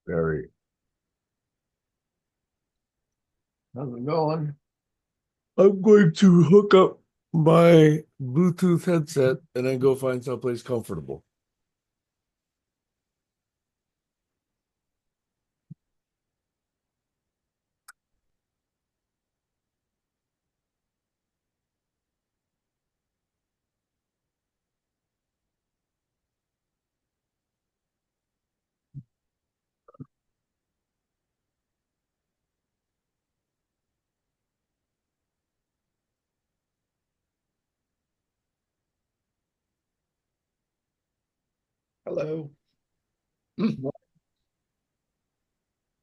Very. How's it going? I'm going to hook up my Bluetooth headset and then go find someplace comfortable. Hello.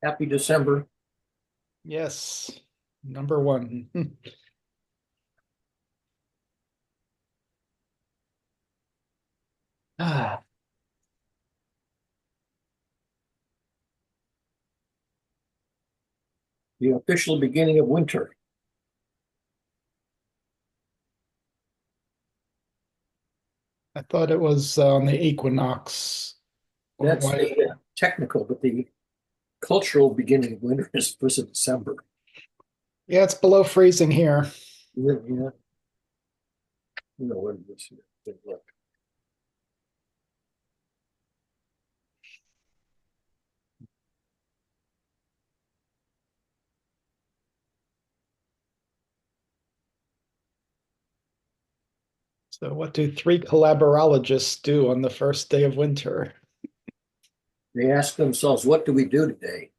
Happy December. Yes, number one. Ah, The official beginning of winter. I thought it was on the equinox. Or That's why? the technical, but the cultural beginning of winter is 1st of December. Yeah, it's below freezing here. Yeah, yeah. You know what it is here. Good luck. So, what do three collaborologists do on the first day of winter? They ask themselves, what do we do today?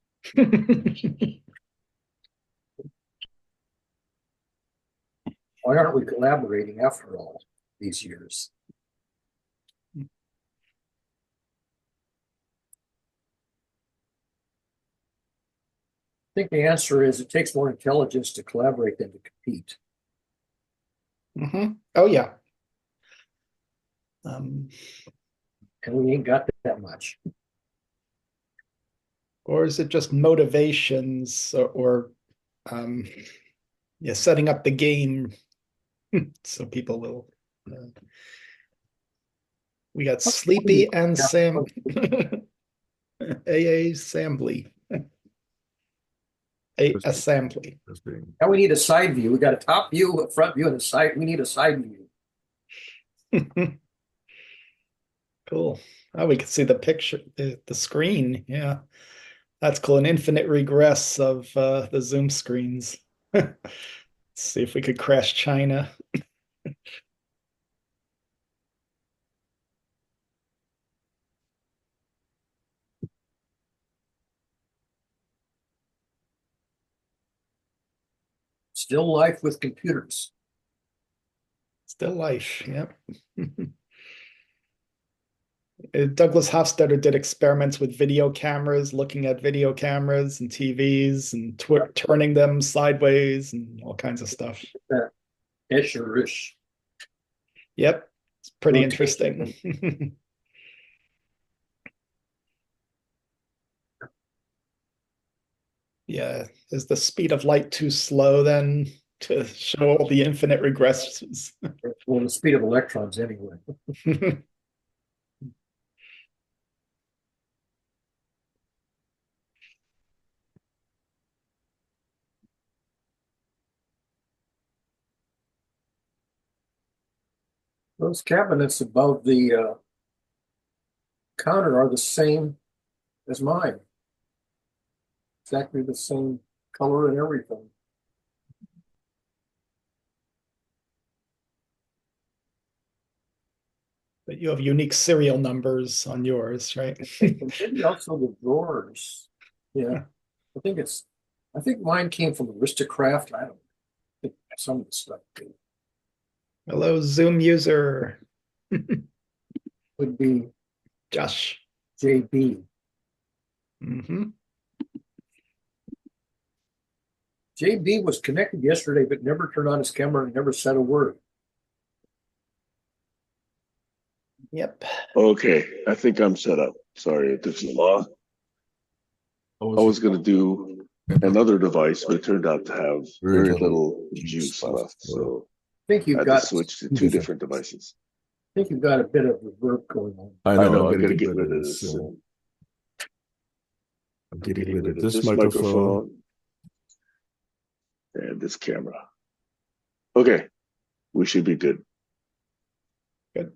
Why aren't we collaborating after all these years? I think the answer is it takes more intelligence to collaborate than to compete. Oh, yeah. Um, And we ain't got that much. or is it just motivations or um, yeah, setting up the game so people will. We got Sleepy and Sam. AA Assembly. Assembly. Just being. Now we need a side view. We got a top view, a front view, and a side. We need a side view. Cool. Oh, we can see the picture, the screen. Yeah, that's cool. An infinite regress of the Zoom screens. Let's see if we could crash China. Still life with computers. Still life. Yep. Douglas Hofstadter did experiments with video cameras, looking at video cameras and TVs and turning them sideways and all kinds of stuff. Ish or ish. Yep, it's pretty Rotation. interesting. Yeah, is the speed of light too slow then to show all the infinite regressions? Well, the speed of electrons anyway. Those cabinets above the counter are the same as mine. Exactly the same color and everything. But you have unique serial numbers on yours, right? Maybe also the drawers. Yeah, I think mine came from Aristocraft. I don't think some of the stuff Hello, Zoom user. would be Josh. JB. Hmm. JB was connected yesterday, but never turned on his camera and never said a word. Yep. Okay, I think I'm set up. Sorry, it took so long. I was going to do another device, but it turned out to have very little juice left. So I think I you've had to got switch to two different devices. I think you've got a bit of reverb going on. I I know. know, I I'm got to going to get rid of this. I'm getting rid of this microphone. And this camera. Okay, we should be good. Good.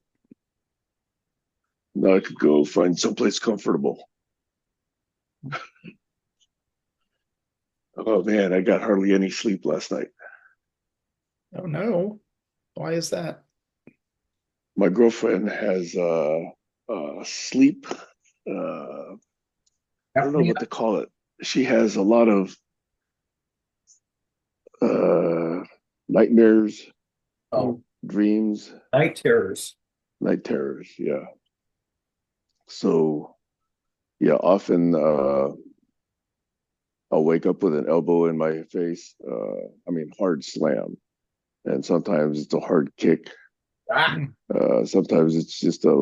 Now I could go find someplace comfortable. Oh man, I got hardly any sleep last night. Oh no. Why is that? My girlfriend has sleep. I don't know what to call it. She has a lot of nightmares, dreams, night terrors. Night terrors. Yeah. So, yeah, often I'll wake up with an elbow in my face. Hard slam, and sometimes it's a hard kick. Sometimes it's just a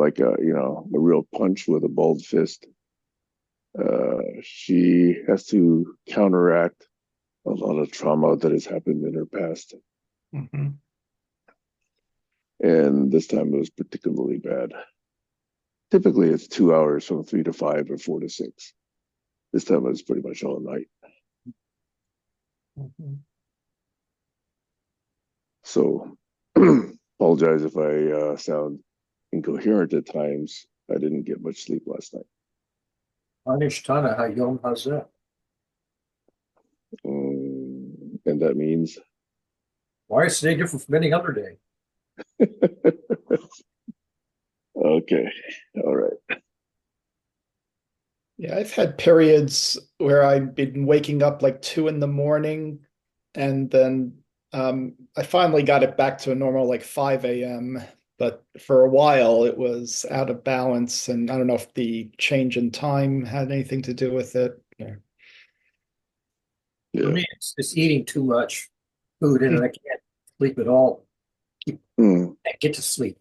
real punch with a balled fist. She has to counteract a lot of trauma that has happened in her past. Mm-hmm. And this time it was particularly bad. Typically it's 2 hours from 3 to 5 or 4 to 6. This time it was pretty much all night. Mm-hmm. So apologize if I sound incoherent at times. I didn't get much sleep last night. Anishtana Hayom Hazeh. And that means? Why is today different from any other day? Okay, all right. Yeah, I've had periods where I've been waking up like 2 a.m, and then I finally got it back to a normal like 5 a.m. But for a while it was out of balance, and I don't know if the change in time had anything to do with it. Yeah. For me, it's eating too much food, and I can't sleep at all. I can't get to sleep.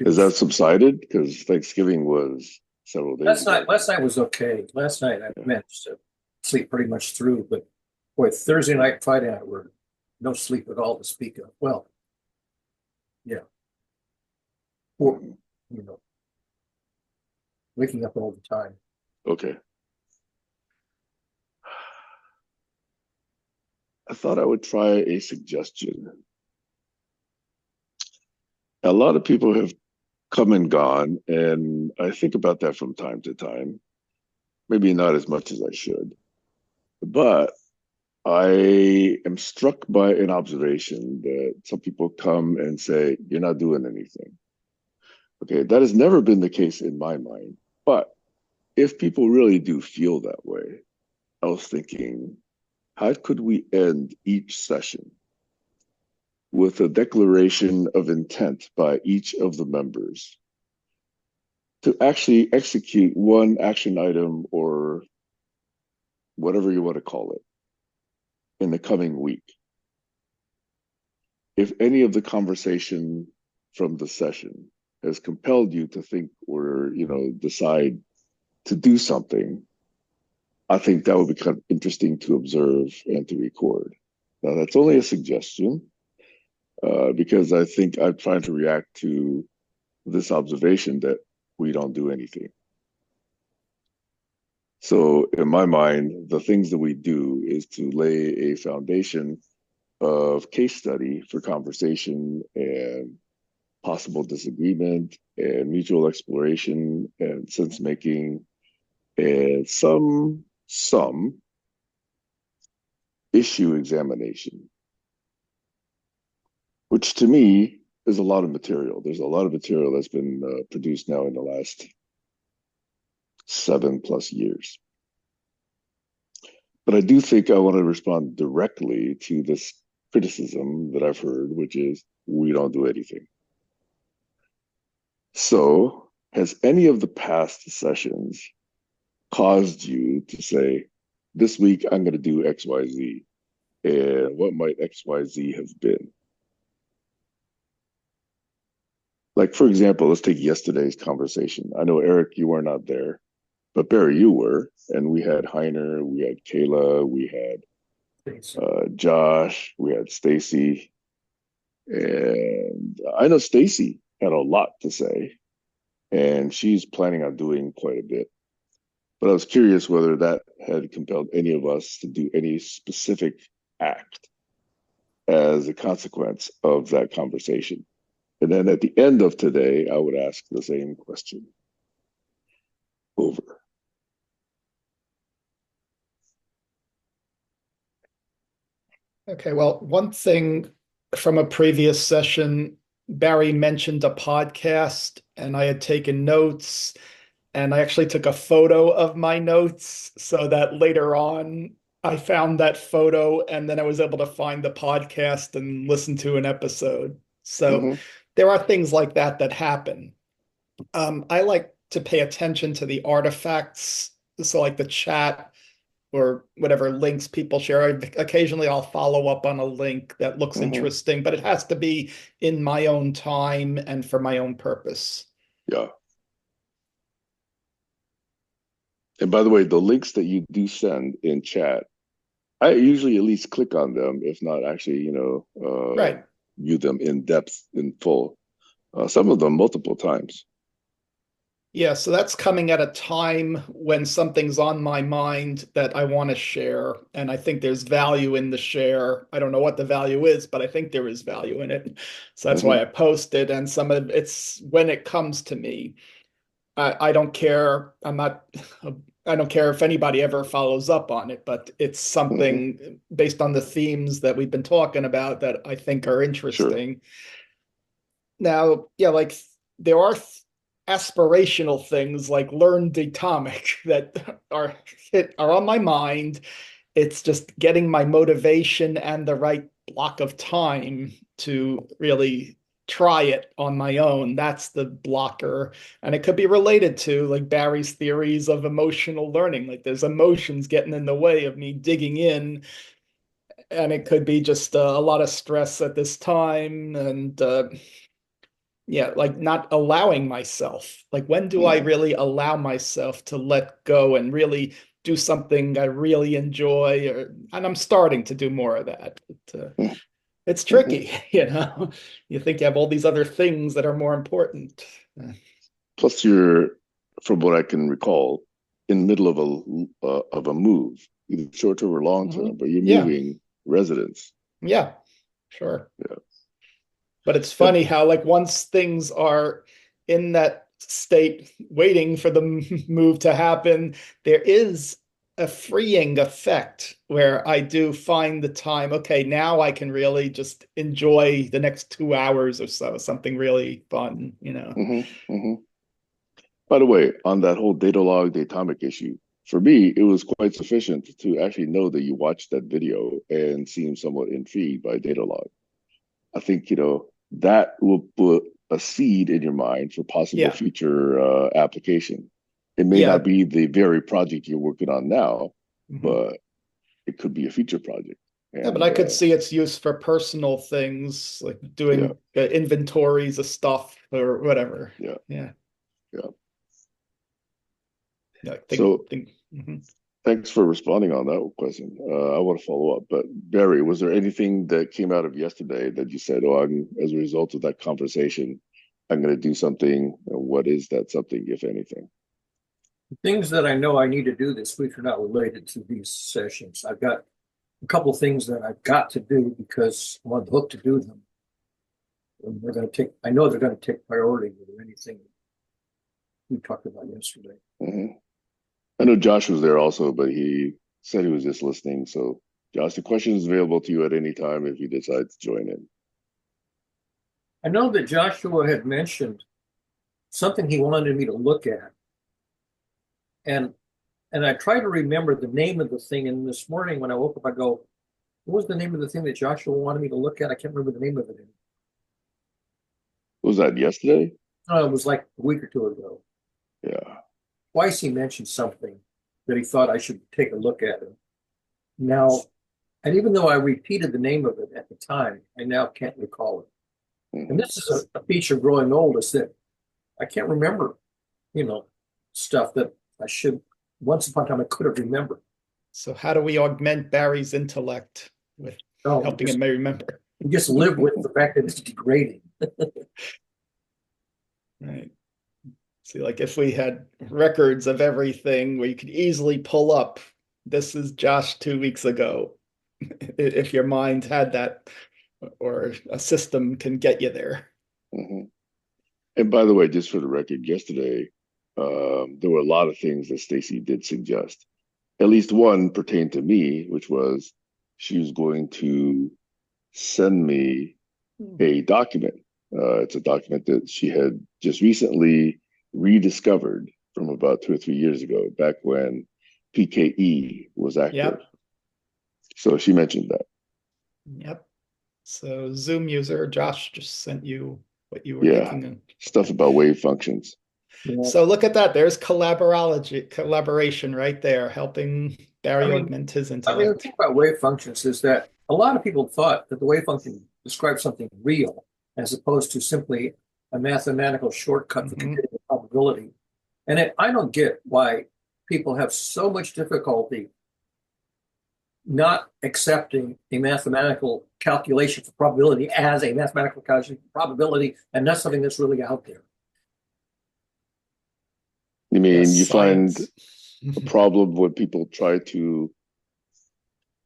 Has that subsided? Because Thanksgiving was several days ago. Last night was okay. Last night I managed to sleep pretty much through, but boy, Thursday night and Friday night were no sleep at all to speak of. Well, yeah. Or, waking up all the time. Okay. I thought I would try a suggestion. A lot of people have come and gone, and I think about that from time to time. Maybe not as much as I should. But I am struck by an observation that some people come and say, you're not doing anything. Okay, that has never been the case in my mind. But if people really do feel that way, I was thinking, how could we end each session with a declaration of intent by each of the members to actually execute one action item or whatever you want to call it in the coming week? If any of the conversation from the session has compelled you to think or decide to do something, I think that would be kind of interesting to observe and to record. Now, that's only a suggestion because I think I'm trying to react to this observation that we don't do anything. So in my mind, the things that we do is to lay a foundation of case study for conversation and possible disagreement and mutual exploration and sense making and some issue examination, which to me is a lot of material. There's a lot of material that's been produced now in the last 7+ years. But I do think I want to respond directly to this criticism that I've heard, which is we don't do anything. So has any of the past sessions caused you to say, this week I'm going to do X, Y, Z? And what might X, Y, Z have been? Like, for example, let's take yesterday's conversation. I know, Eric, you were not there, but Barry, you were. And we had Heiner, we had Kayla, we had Josh, we had Stacy. And I know Stacy had a lot to say, and she's planning on doing quite a bit. But I was curious whether that had compelled any of us to do any specific act as a consequence of that conversation. And then at the end of today, I would ask the same question over. Okay, well, one thing from a previous session, Barry mentioned a podcast, and I had taken notes, and I actually took a photo of my notes so that later on I found that photo, and then I was able to find the podcast and listen to an episode. So Mhm, there are things like that that happen. I like to pay attention to the artifacts, so like the chat or whatever links people share. Occasionally, I'll follow up on a link that looks mhm. interesting, but it has to be in my own time and for my own purpose. Yeah. And by the way, the links that you do send in chat, I usually at least click on them, if not actually, Right. view them in depth, in full. Some of them multiple times. Yeah, so that's coming at a time when something's on my mind that I want to share, and I think there's value in the share. I don't know what the value is, but I think there is value in it. So that's why Hmm. I posted, and some of it's when it comes to me. I don't care. I don't care if anybody ever follows up on it, but it's Hmm. something based on the themes that we've been talking about that I think are Sure. interesting. Now, yeah, like there are aspirational things like learn datomic that are on my mind. It's just getting my motivation and the right block of time to really try it on my own. That's the blocker. And it could be related to like Barry's theories of emotional learning. Like there's emotions getting in the way of me digging in. And it could be just a lot of stress at this time and yeah, like not allowing myself. Like, when do I Hmm. really allow myself to let go and really do something I really enjoy? And I'm starting to do more of that. It's Hmm. tricky, You think you have all these other things that are more important. Plus, you're, from what I can recall, in the middle of a move, either short term or long term, Mhm. but you're Yeah, moving residence. yeah, sure. Yeah. But it's Yep. funny how, like, once things are in that state, waiting for the move to happen, there is a freeing effect where I do find the time, okay, now I can really just enjoy the next 2 hours or so, something really fun. Hmm. Hmm. By the way, on that whole data log datomic issue, for me, it was quite sufficient to actually know that you watched that video and seem somewhat intrigued by data log. I think, that will put a seed in your mind for possible Yeah, future application. It may not yeah. be the very project you're working on now, Mhm. but it could be a future project. Yeah, but I And could see its use for personal things like yeah, doing inventories of stuff or whatever. yeah, Yeah, yeah. yeah, So mhm. thanks for responding on that question. I want to follow up, but Barry, was there anything that came out of yesterday that you said, "Oh, as a result of that conversation, I'm going to do something"? And what is that something, if anything? Things that I know I need to do this week are not related to these sessions. I've got a couple things that I've got to do because I'm on the hook to do them. And I know they're going to take priority over anything we talked about yesterday. Hmm. I know Josh was there also, but he said he was just listening. So, Josh, the question is available to you at any time if you decide to join in. I know that Joshua had mentioned something he wanted me to look at. And I try to remember the name of the thing. And this morning when I woke up, I go, what was the name of the thing that Joshua wanted me to look at? I can't remember the name of it. Was that yesterday? It was like a week or two ago. Yeah. Twice he mentioned something that he thought I should take a look at it. Now, and even though I repeated the name of it at the time, I now can't recall it. And Hmm. this is a feature of growing old is that I can't remember, you know, stuff that I should, once upon a time, I could have remembered. So how do we augment Barry's intellect with No, helping him remember? you just live with the fact that it's degrading. Right. See, like if we had records of everything where you could easily pull up, this is Josh 2 weeks ago. If your mind had that, or a system can get you there. Mhm. And by the way, just for the record, yesterday there were a lot of things that Stacy did suggest. At least one pertained to me, which was she was going to send me a document. It's a document that she had just recently rediscovered from about 2 or 3 years ago, back when PKE was active. Yep. So she mentioned that. Yep. So Zoom user, Josh just sent you what you were Yeah, looking at. stuff about wave functions. Yeah. So look at that. There's collaboration right there, helping Barry augment his The intellect. thing about wave functions is that a lot of people thought that the wave function describes something real as opposed to simply a mathematical shortcut for computing a probability. And I don't get why people have so much difficulty not accepting a mathematical calculation for probability as a mathematical calculation for probability and not something that's really out there. You mean Yes, you find science. a problem when people try to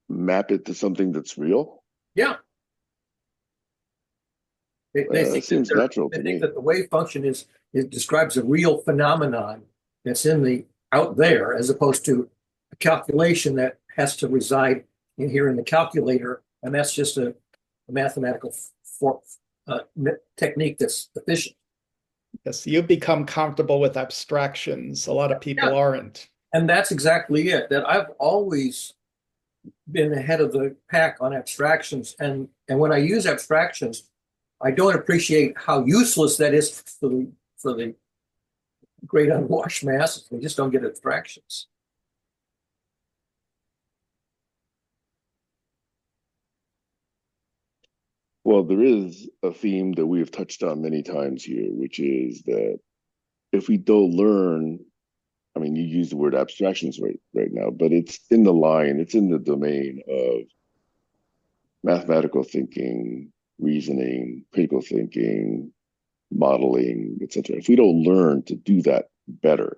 map it to something that's real? Yeah. They think Seems that natural to they me. think that the wave function it describes a real phenomenon that's out there, as opposed to a calculation that has to reside in here in the calculator, and that's just a mathematical technique that's efficient. Yes, you become comfortable with abstractions. A lot of people Yeah. aren't. And that's exactly it. That I've always been ahead of the pack on abstractions, and when I use abstractions, I don't appreciate how useless that is for the great unwashed masses. They just don't get abstractions. Well, there is a theme that we have touched on many times here, which is that if we don't learn, I mean, you use the word abstractions right now, but it's in the domain of mathematical thinking, reasoning, critical thinking, modeling, etc. If we don't learn to do that better,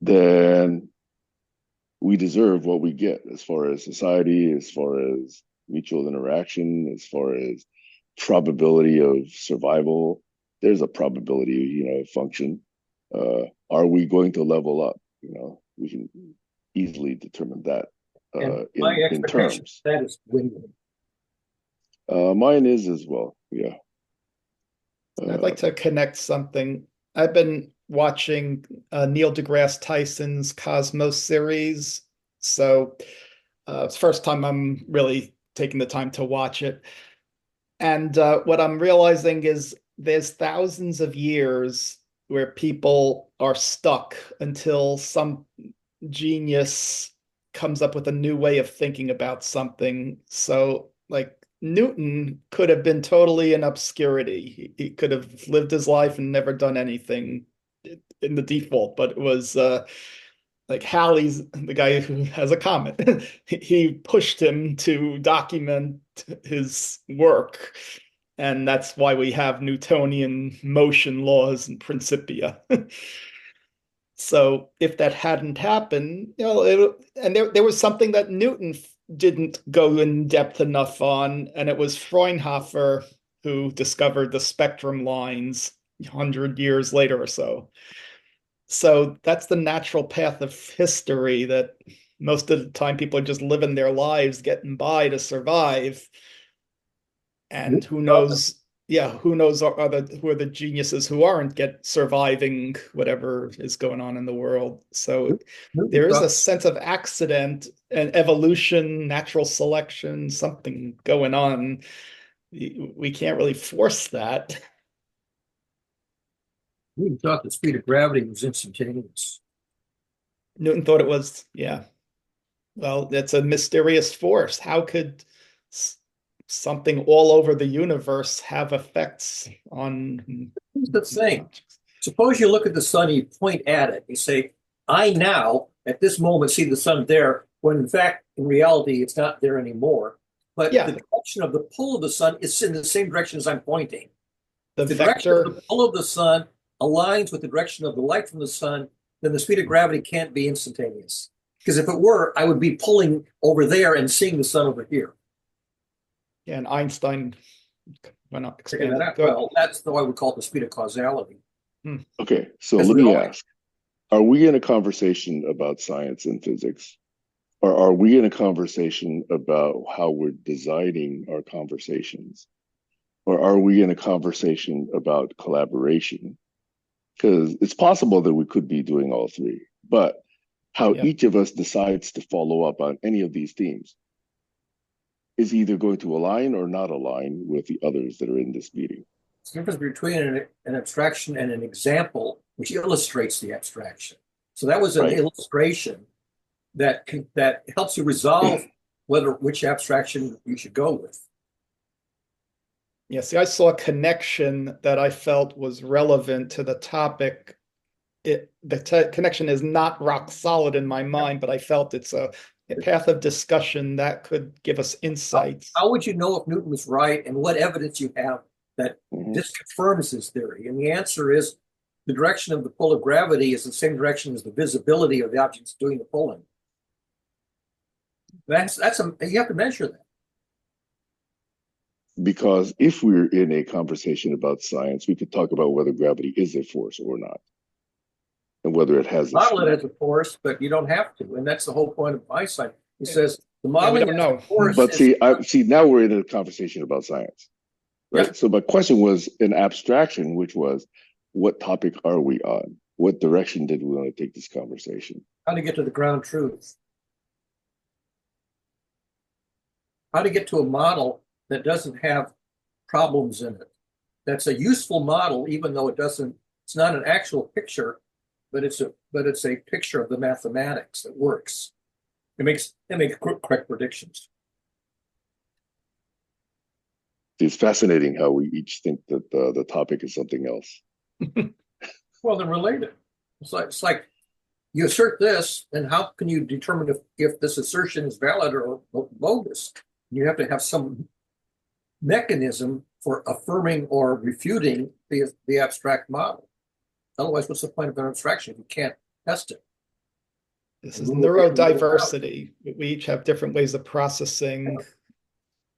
then we deserve what we get as far as society, as far as mutual interaction, as far as probability of survival. There's a probability, function. Are we going to level up? We can easily determine that My in expectation terms. that is win-win. Mine is as well. Yeah. I'd like to connect something. I've been watching Neil deGrasse Tyson's Cosmos series. So it's the first time I'm really taking the time to watch it. And what I'm realizing is there's thousands of years where people are stuck until some genius comes up with a new way of thinking about something. So, like, Newton could have been totally in obscurity. He could have lived his life and never done anything in the default, but it was like Halley's the guy who has a comet. He pushed him to document his work. And that's why we have Newtonian motion laws and Principia. So if that hadn't happened, and there was something that Newton didn't go in depth enough on, and it was Fraunhofer who discovered the spectrum lines 100 years later or so. So that's the natural path of history, that most of the time people are just living their lives, getting by to survive. And who knows? Yeah, who knows who are the geniuses who aren't surviving whatever is going on in the world. So there is a sense of accident and evolution, natural selection, something going on. We can't really force that. Newton thought the speed of gravity was instantaneous. Newton thought it was, yeah. Well, that's a mysterious force. How could something all over the universe have effects on? Here's the thing. Suppose you look at the sun, you point at it, you say, I now, at this moment, see the sun there, when in fact, in reality, it's not there anymore. But Yeah. the direction of the pull of the sun is in the same direction as I'm pointing. The direction vector, of the pull of the sun aligns with the direction of the light from the sun, then the speed of gravity can't be instantaneous. Because if it were, I would be pulling over there and seeing the sun over here. Yeah, and Einstein went up. Figure that out. Well, that's the way we call it the speed of causality. Okay, so Because let we me all- ask, are we in a conversation about science and physics? Or are we in a conversation about how we're designing our conversations? Or are we in a conversation about collaboration? Because it's possible that we could be doing all three, but how Yeah. each of us decides to follow up on any of these themes is either going to align or not align with the others that are in this meeting. It's the difference between an abstraction and an example, which illustrates the abstraction. So that was an Right. illustration that helps you resolve which abstraction you should go with. Yeah, see, I saw a connection that I felt was relevant to the topic. The connection is not rock solid in my mind, but I felt it's a path of discussion that could give us insights. How would you know if Newton was right, and what evidence you have that this confirms his theory? And the answer is the direction of the pull of gravity is the same direction as the visibility of the objects doing the pulling. You have to measure that. Because if we're in a conversation about science, we could talk about whether gravity is a force or not, and whether it has a Model speed. it as a force, but you don't have to. And that's the whole point of Einstein. He says the modeling don't as a know. force But is see, now we're in a conversation about science, right? Yeah. So my question was an abstraction, which was, what topic are we on? What direction did we want to take this conversation? how to get to the ground truth. How to get to a model that doesn't have problems in it. That's a useful model, even though it's not an actual picture, but it's a picture of the mathematics that works. It makes correct predictions. It's fascinating how we each think that the topic is something else. Well, they're related. It's like you assert this, and how can you determine if this assertion is valid or bogus? You have to have some mechanism for affirming or refuting the abstract model. Otherwise, what's the point of an abstraction if you can't test it? This is neurodiversity. We each have different ways of processing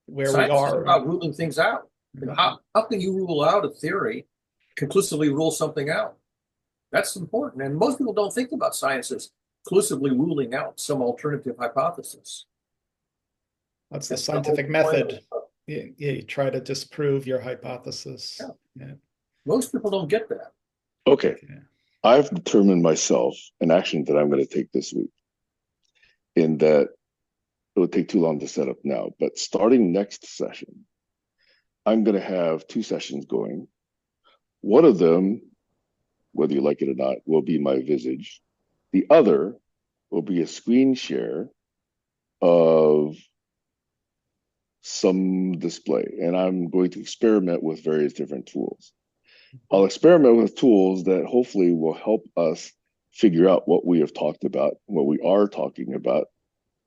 where Science we is are. about ruling things out. And how can you rule out a theory, conclusively rule something out? That's important. And most people don't think about science as conclusively ruling out some alternative hypothesis. That's the scientific method. You try to disprove your hypothesis. Yeah. Most people don't get that. Okay. Yeah. I've determined myself an action that I'm going to take this week, in that it would take too long to set up now. But starting next session, I'm going to have 2 sessions going. One of them, whether you like it or not, will be my visage. The other will be a screen share of some display, and I'm going to experiment with various different tools. I'll experiment with tools that hopefully will help us figure out what we have talked about, what we are talking about,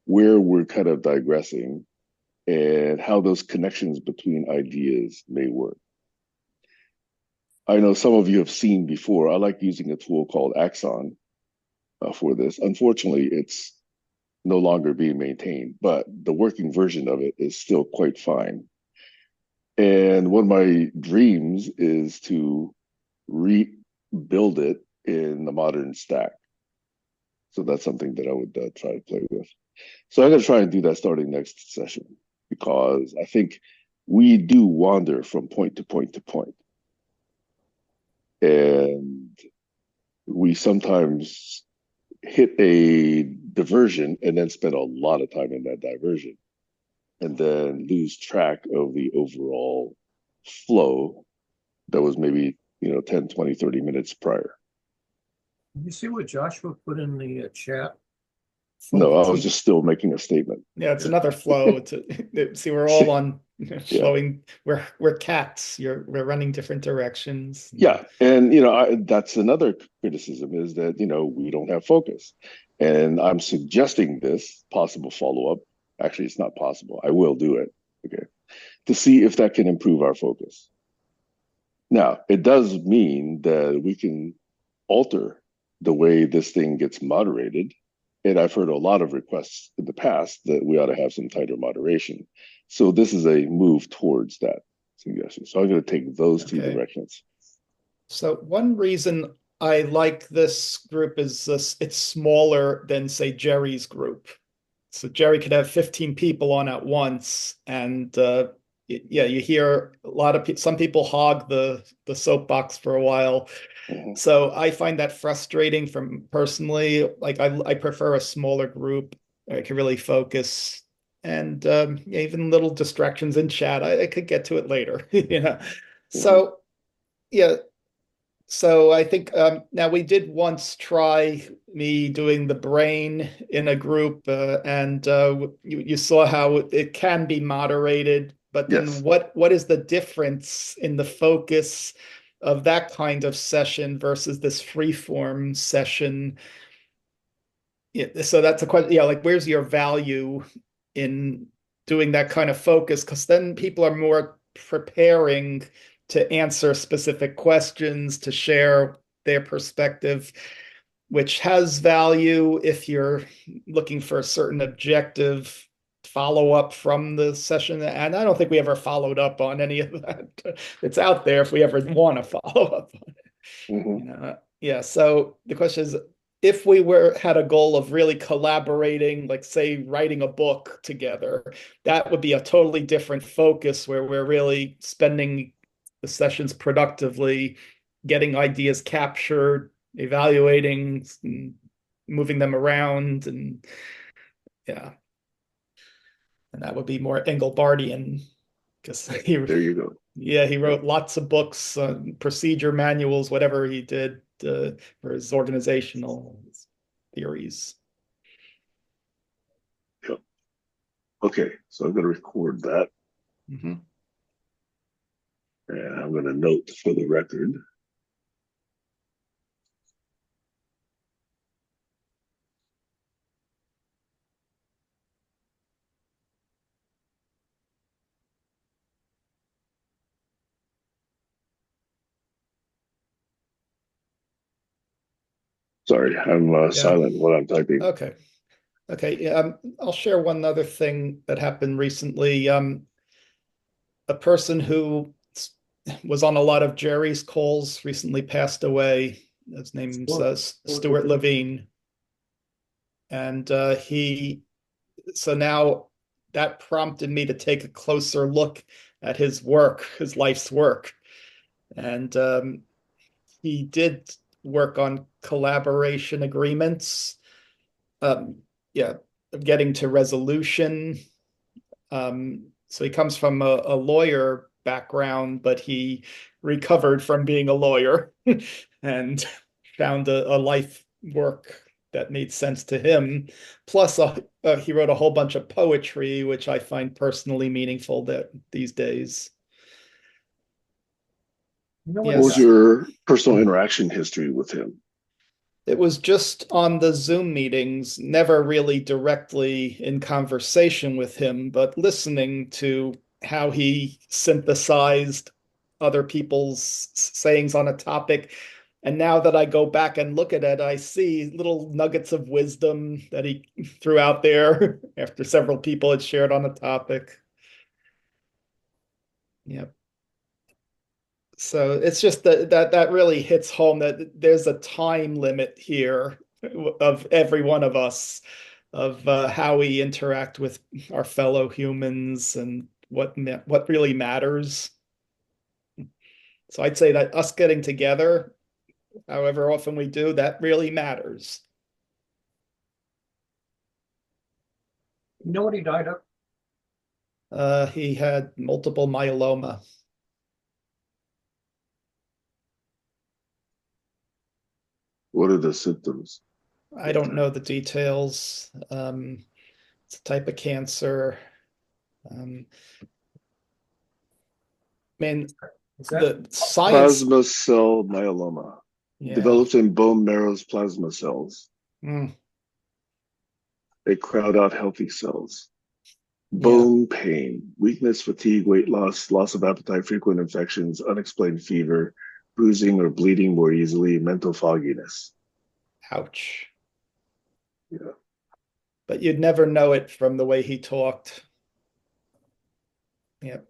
where we're kind of digressing, and how those connections between ideas may work. I know some of you have seen before, I like using a tool called Axon for this. Unfortunately, it's no longer being maintained, but the working version of it is still quite fine. And one of my dreams is to rebuild it in the modern stack. So that's something that I would try to play with. So I'm going to try and do that starting next session, because I think we do wander from point to point to point. And we sometimes hit a diversion and then spend a lot of time in that diversion, and then lose track of the overall flow that was maybe 10, 20, 30 minutes prior. You see what Joshua put in the chat? No, I was just still making a statement. Yeah, it's another flow. See, we're all on flowing. We're cats. We're running different directions. Yeah, and that's another criticism, is that we don't have focus, and I'm suggesting this possible follow-up. Actually, it's not possible. I will do it, okay, to see if that can improve our focus. Now, it does mean that we can alter the way this thing gets moderated. And I've heard a lot of requests in the past that we ought to have some tighter moderation. So this is a move towards that suggestion. So I'm going to take those two Okay. directions. So one reason I like this group is this, it's smaller than, say, Jerry's group. So Jerry could have 15 people on at once, and yeah, you hear a lot of some people hog the soapbox for a while. Mhm. So I find that frustrating from personally. Like I prefer a smaller group. I can really focus, and yeah, even little distractions in chat. I could get to it later. Yeah. Mhm. So yeah, so I think now we did once try me doing the brain in a group, and you saw how it can be moderated. But then Yes. what is the difference in the focus of that kind of session versus this free-form session? Yeah, so that's a question. Yeah, like where's your value in doing that kind of focus? Because then people are more preparing to answer specific questions, to share their perspective, which has value if you're looking for a certain objective follow up from the session. And I don't think we ever followed up on any of that. It's out there if we ever want to follow up on it. Mhm. Yeah. So the question is, if we were had a goal of really collaborating, like say writing a book together, that would be a totally different focus where we're really spending the sessions productively, getting ideas captured, evaluating, and moving them around, and yeah, and that would be more Engelbartian because There you go. yeah, he Yeah. wrote lots of books, procedure manuals, whatever he did for his organizational theories. Yeah. Okay. So I'm going to record that. Mhm. And I'm going to note for the record. Sorry, I'm Yeah. silent while I'm typing. Okay. Okay. Yeah. I'll share one other thing that happened recently. A person who was on a lot of Jerry's calls recently passed away. His name's Stuart Levine, and so now that prompted me to take a closer look at his work, his life's work. And he did work on collaboration agreements, um, yeah, getting to resolution. So he comes from a lawyer background, but he recovered from being a lawyer and found a life work that made sense to him. Plus, he wrote a whole bunch of poetry, which I find personally meaningful these days. You know what What was Yes, your personal interaction history with him? it was just on the Zoom meetings, never really directly in conversation with him, but listening to how he synthesized other people's sayings on a topic. And now that I go back and look at it, I see little nuggets of wisdom that he threw out there after several people had shared on the topic. Yep. So it's just that really hits home that there's a time limit here of every one of us of how we interact with our fellow humans and what really matters. So I'd say that us getting together, however often we do, that really matters. You know what he died of? He had multiple myeloma. What are the symptoms? I don't know the details. It's a type of cancer. I mean, Is that the science, Plasma cell myeloma yeah. develops in bone marrow's plasma cells. Mm. They crowd out healthy cells. Bone pain, weakness, fatigue, weight loss, loss of appetite, frequent infections, unexplained fever, bruising or bleeding more easily, mental fogginess. Ouch. Yeah. But you'd never know it from the way he talked. Yep.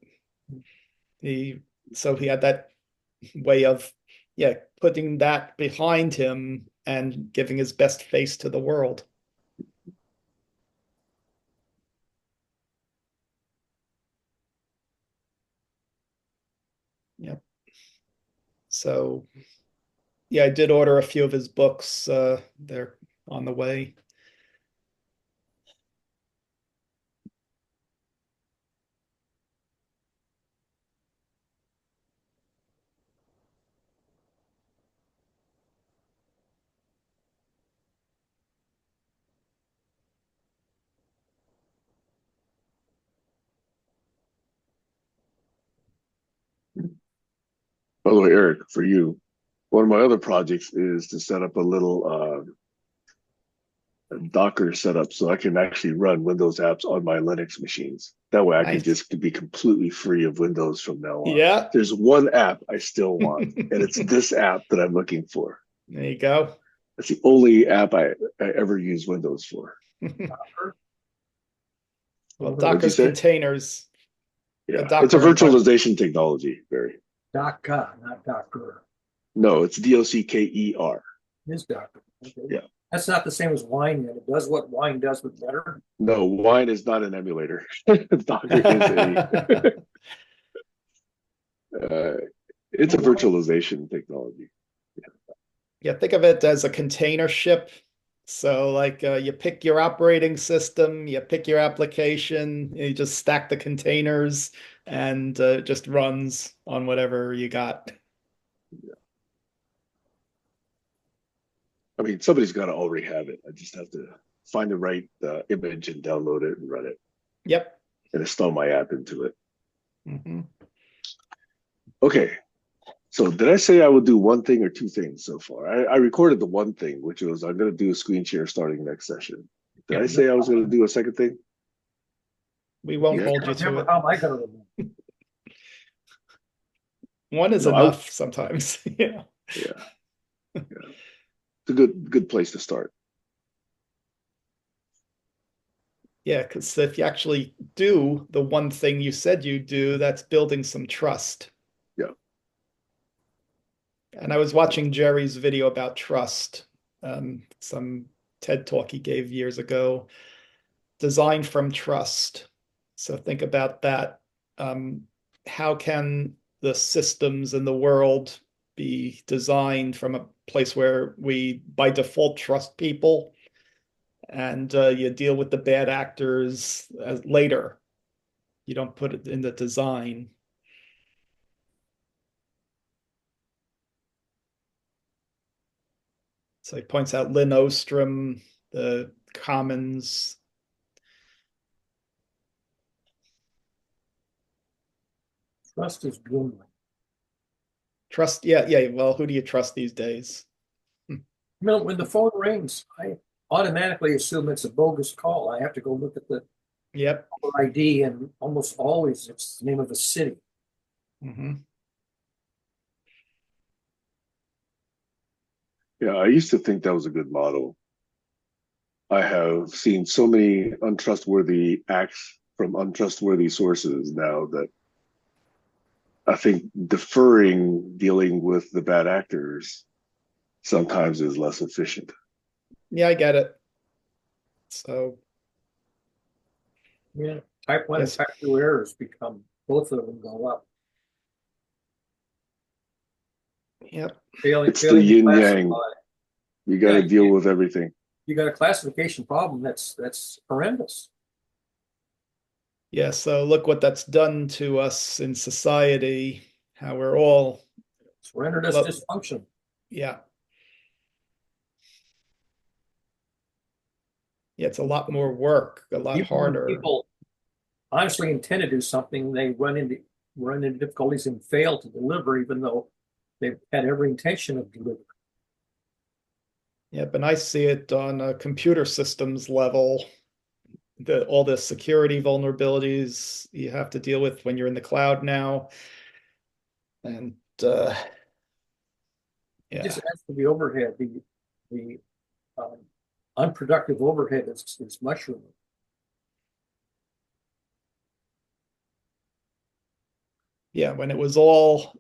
So he had that way of, yeah, putting that behind him and giving his best face to the world. Yep. So, yeah, I did order a few of his books. They're on the way. By the way, Eric, for you, one of my other projects is to set up a little Docker setup so I can actually run Windows apps on my Linux machines. That way I can Nice. just be completely free of Windows from now on. Yeah. There's one app I still want, and it's this app that I'm looking for. There you go. That's the only app I ever use Windows for. Well, What'd you Docker's say? containers. Yeah, Docker it's a and Docker. virtualization technology, Barry. Docker, not Docker. No, it's Docker. It is Docker. Okay. Yeah. That's not the same as wine, then. It does what wine does, but better. No, Wine is not an emulator. Docker is it's a virtualization technology. Yeah, think of it as a container ship. So, like, you pick your operating system, you pick your application, you just stack the containers, and it just runs on whatever you got. I mean, somebody's got to already have it. I just have to find the right image and download it and run it Yep. and install my app into it. hmm Okay. So did I say I would do one thing or two things so far? I recorded the one thing, which was I'm going to do a screen share starting next session. Did I say I was going to do a second thing? We won't Yeah. hold you to Remember it. how am I going to remember? One is No, enough sometimes. Yeah. Yeah. It's a good place to start. Yeah, because if you actually do the one thing you said you do, that's building some trust. Yeah. And I was watching Jerry's video about trust, some TED talk he gave years ago, Design from Trust. So think about that. How can the systems in the world be designed from a place where we, by default, trust people, and you deal with the bad actors later? You don't put it in the design. So he points out Lynn Ostrom, the Commons. Trust is dwindling. Trust, yeah. Well, who do you trust these days? When the phone rings, I automatically assume it's a bogus call. I have to go look at the Yep. caller ID, and almost always it's the name of a city. hmm Yeah, I used to think that was a good model. I have seen so many untrustworthy acts from untrustworthy sources now that I think deferring dealing with the bad actors sometimes is less efficient. Yeah, I get it. So, Yeah, type 1 yes. and type 2 errors become, both of them go up. Yep. It's the Failing to yin classify. yang. You got to Yeah, deal with everything. You got a classification problem that's horrendous. Yeah, so look what that's done to us in society, how we're all, It's rendered us Well- dysfunction. yeah. Yeah, it's a lot more work, a lot Even when harder. people honestly intend to do something, they run into difficulties and fail to deliver, even though they've had every intention of delivering. Yeah, but I see it on a computer systems level. all the security vulnerabilities you have to deal with when you're in the cloud now. And yeah. Just as for the overhead, the unproductive overhead is mushrooming. Yeah, when it was all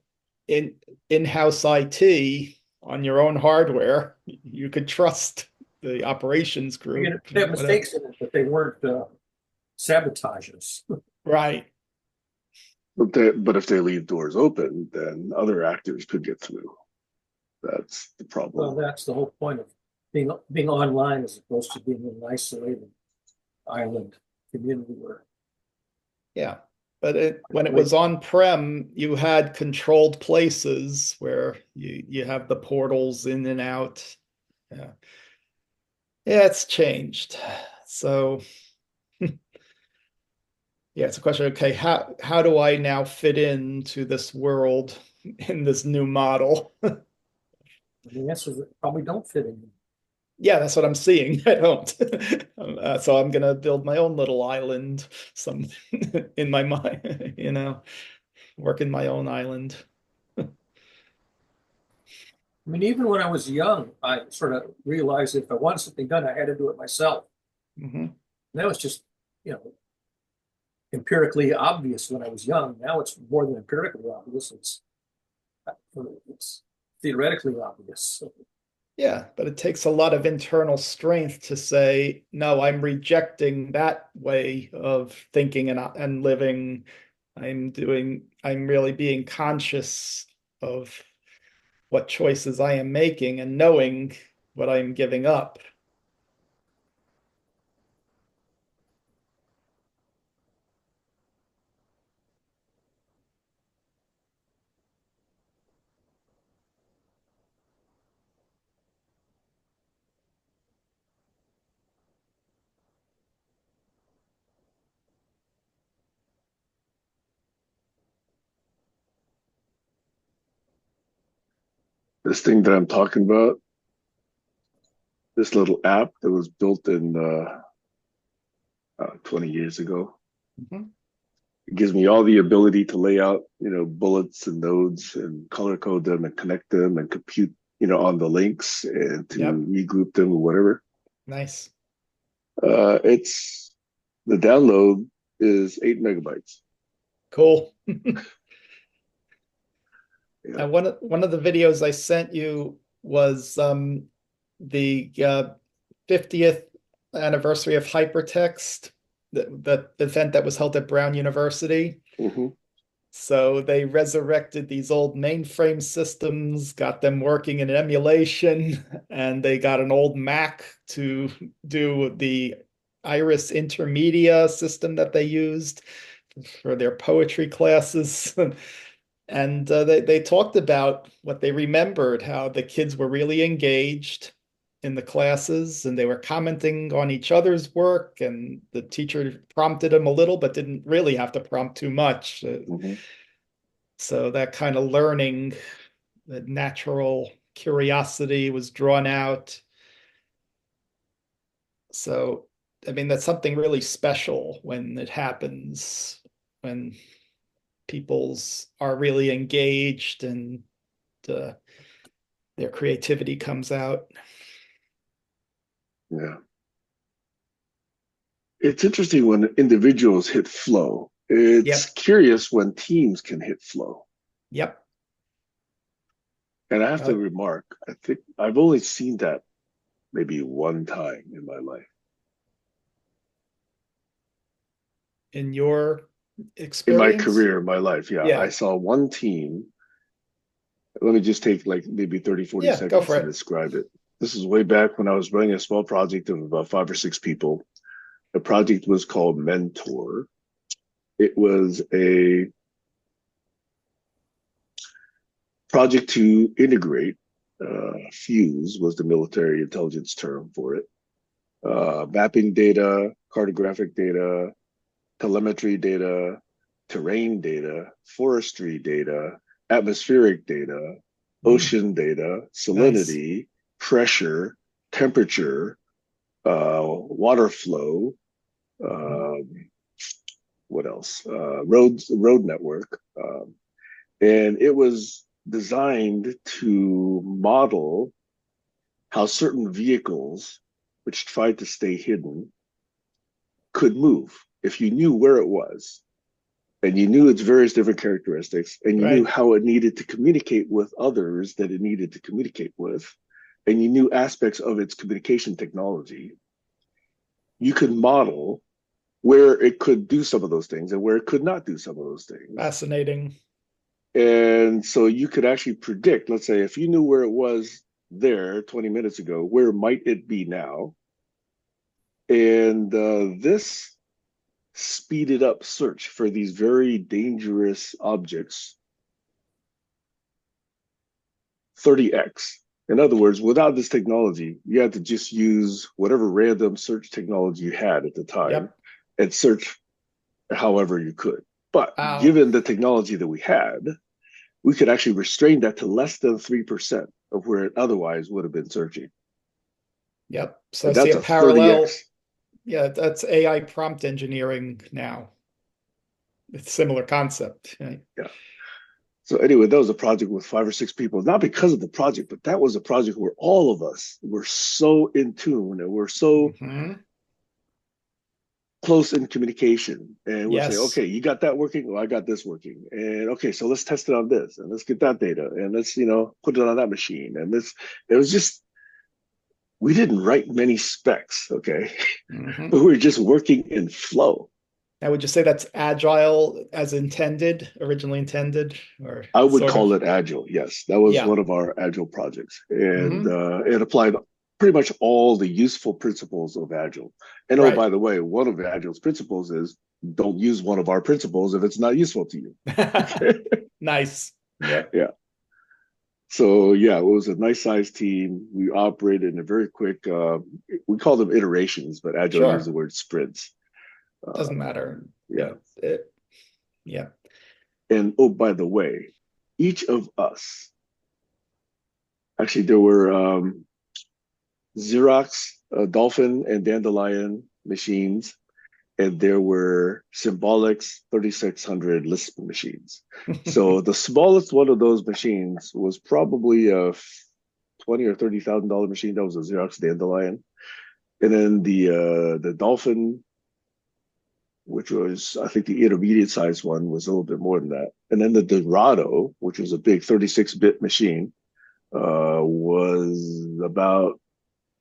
in-house IT on your own hardware, you could trust the operations You group. they have mistakes in it, but they weren't sabotages. Right. But if they leave doors open, then other actors could get through. That's the Well, problem. that's the whole point of being online as opposed to being an isolated island community where Yeah. But when it was on-prem, you had controlled places where you have the portals in and out. Yeah. Yeah, it's changed. So yeah, it's a question, okay, how do I now fit into this world in this new model? the answer is that probably don't fit in. Yeah, that's what I'm seeing. I don't. So I'm gonna build my own little island, some in my mind, work in my own island. I mean, even when I was young, I sort of realized if I wanted something done, I had to do it myself. Mhm. And that was just, empirically obvious when I was young. Now it's more than empirically obvious. It's theoretically obvious. Yeah, but it takes a lot of internal strength to say, no, I'm rejecting that way of thinking and living. I'm really being conscious of what choices I am making and knowing what I'm giving up. This thing that I'm talking about, this little app that was built in 20 years ago, Mhm. it gives me all the ability to lay out, bullets and nodes and color code them and connect them and compute, on the links and to Yep. regroup them or whatever. Nice. It's the download is 8 MB. Cool. Yeah. And one of the videos I sent you was the 50th anniversary of hypertext, that event that was held at Brown University. Mm-hmm. So they resurrected these old mainframe systems, got them working in emulation, and they got an old Mac to do the Iris Intermedia system that they used for their poetry classes. And they talked about what they remembered, how the kids were really engaged in the classes and they were commenting on each other's work, and the teacher prompted them a little, but didn't really have to prompt too much. Mm-hmm. So that kind of learning, that natural curiosity was drawn out. So, I mean, that's something really special when it happens, when people's are really engaged and uh, their creativity comes out. Yeah. It's interesting when individuals hit flow. It's Yep. curious when teams can hit flow. Yep. And I have to remark, I think I've only seen that maybe one time in my life. In your In my experience? career, in my life, yeah. Yeah. I saw one team. Let me just take like maybe 30, 40 Yeah, go seconds for to it. describe it. This is way back when I was running a small project of about 5 or 6 people. The project was called Mentor. It was a project to integrate, fuse was the military intelligence term for it, mapping data, cartographic data, telemetry data, terrain data, forestry data, atmospheric data, ocean data, salinity, pressure, temperature, water flow, what else? Road network. And it was designed to model how certain vehicles, which tried to stay hidden, could move if you knew where it was and you knew its various different characteristics and you knew Right. how it needed to communicate with others that it needed to communicate with, and you knew aspects of its communication technology, you could model where it could do some of those things and where it could not do some of those things. Fascinating. And so you could actually predict, let's say, if you knew where it was there 20 minutes ago, where might it be now? And this speeded up search for these very dangerous objects 30x. In other words, without this technology, you had to just use whatever random search technology you had at the time Yep. and search however you could. But Wow. given the technology that we had, we could actually restrain that to less than 3% of where it otherwise would have been searching. Yep. So I And see that's a a parallel. 30x. Yeah, that's AI prompt engineering now. It's similar concept. Right? Yeah. So anyway, that was a project with 5 or 6 people, not because of the project, but that was a project where all of us were so in tune and we're so Mhm. close in communication. And we'll say, Yes. okay, you got that working? Well, I got this working. And okay, so let's test it on this and let's get that data and let's, put it on that machine. And it was just, we didn't write many specs, okay? Mhm. But we were just working in flow. Now, would you say that's agile as intended, originally intended, or I would sort call of? it agile. Yes, that was Yeah. one of our agile projects, and Hmm. it applied pretty much all the useful principles of agile. And oh, Right. by the way, one of agile's principles is don't use one of our principles if it's not useful to you. Nice. Yep. Yeah. So yeah, it was a nice sized team. We operated in a very quick. We call them iterations, but agile used the Sure. word sprints. Doesn't Um, matter. yeah. Yeah. And oh, by the way, each of us actually there were Xerox, Dolphin, and Dandelion machines, and there were Symbolics 3600 Lisp machines. So the smallest one of those machines was probably a $20,000 or $30,000 machine. That was a Xerox Dandelion, and then the Dolphin, which was I think the intermediate sized one, was a little bit more than that, and then the Dorado, which was a big 36-bit machine, was about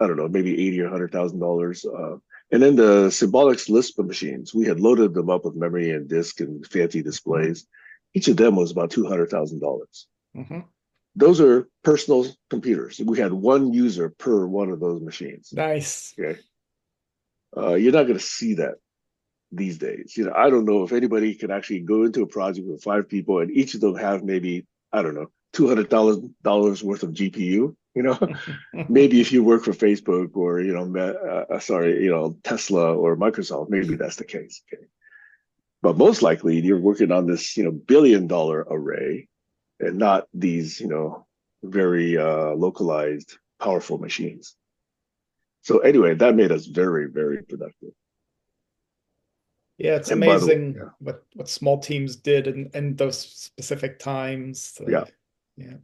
I don't know, maybe 80 or $100,000. And then the Symbolics Lisp machines, we had loaded them up with memory and disk and fancy displays. Each of them was about $200,000. Hmm. Those are personal computers. We had one user per one of those machines. Nice. Okay, you're not going to see that these days. I don't know if anybody can actually go into a project with 5 people and each of them have maybe I don't know $200,000 worth of GPU. Maybe if you work for Facebook or Tesla or Microsoft, maybe that's the case. Okay, but most likely you're working on this billion-dollar array and not these very localized powerful machines. So anyway, that made us very very productive. Yeah, it's And by the way, amazing what small teams did in those specific times. yeah. Yeah.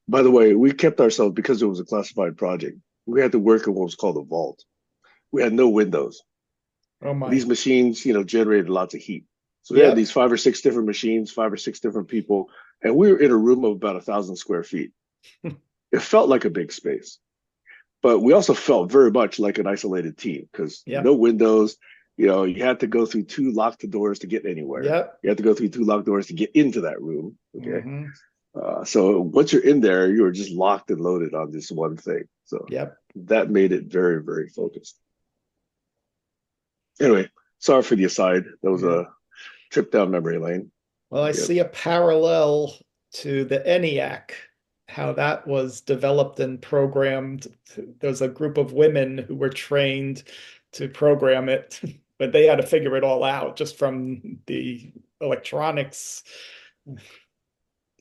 By the way, we kept ourselves because it was a classified project. We had to work in what was called a vault. We had no windows. Oh And these my. machines, generated lots of heat. So we had Yep. these 5 or 6 different machines, 5 or 6 different people, and we were in a room of about 1,000 square feet. It felt like a big space, but we also felt very much like an isolated team because no Yep. windows. You had to go through 2 locked doors to get anywhere. Yep. You had to go through 2 locked doors to get into that room. Okay. Hmm. So once you're in there, you're just locked and loaded on this one thing. So Yep. that made it very, very focused. Anyway, sorry for the aside. That was Yeah. a trip down memory lane. Well, I Yeah. see a parallel to the ENIAC, how that was developed and programmed. There's a group of women who were trained to program it, but they had to figure it all out just from the electronics.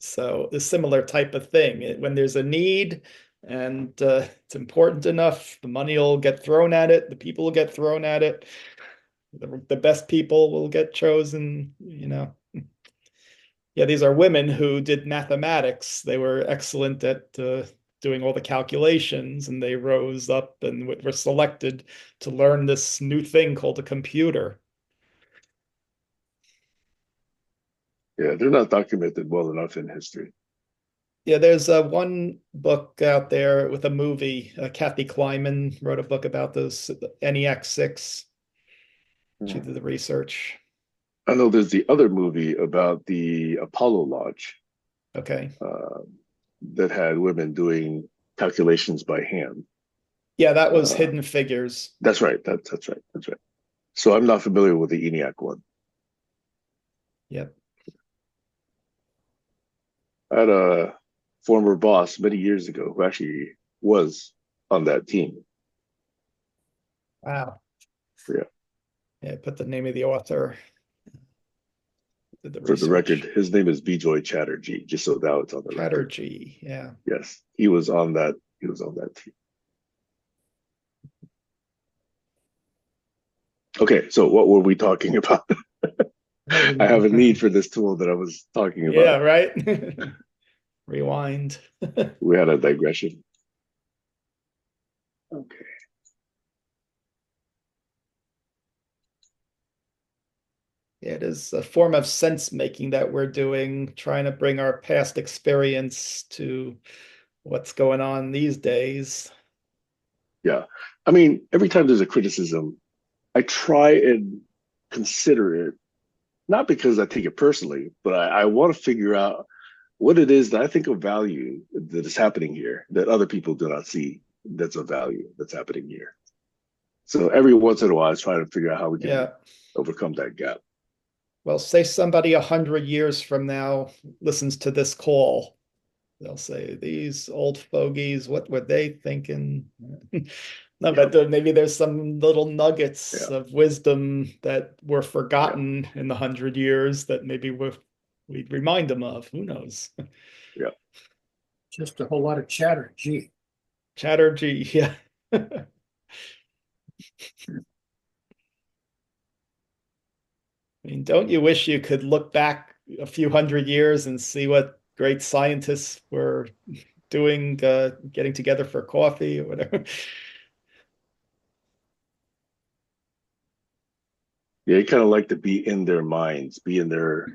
So a similar type of thing. When there's a need and it's important enough, the money will get thrown at it, the people will get thrown at it. The best people will get chosen, Yeah, these are women who did mathematics. They were excellent at doing all the calculations, and they rose up and were selected to learn this new thing called a computer. Yeah, they're not documented well enough in history. Yeah, there's one book out there with a movie. Kathy Kleiman wrote a book about this, NEX 6. She did the research. I know there's the other movie about the Apollo launch Okay. that had women doing calculations by hand. Yeah, that was Hidden Figures. That's right. That's right. That's right. So I'm not familiar with the ENIAC one. Yep. I had a former boss many years ago who actually was on that team. Wow. Yeah. Yeah, put the name of the author. Did the For the research. record, his name is Bijoy Chatterjee, just so now it's on the record. Chatterjee, yeah. Yes, he was on that team. Okay, so what were we talking about? I have a need for this tool that I was talking about. Yeah, right. Rewind. We had a digression. Okay. Yeah, it is a form of sense making that we're doing, trying to bring our past experience to what's going on these days. Yeah. I mean, every time there's a criticism, I try and consider it, not because I take it personally, but I want to figure out what it is that I think of value that is happening here that other people do not see that's of value that's happening here. So every once in a while, I try to figure out how we can overcome that gap. Well, say somebody 100 years from now listens to this call. They'll say, these old fogies, what were they thinking? No, but maybe there's some little nuggets of wisdom that were forgotten in the 100 years that maybe we'd remind them of. Who knows? Yeah. Just a whole lot of chatter. Gee. Chatterjee, yeah. I mean, don't you wish you could look back a few hundred years and see what great scientists were doing, getting together for coffee or whatever? Yeah, you kind of like to be in their minds, be in their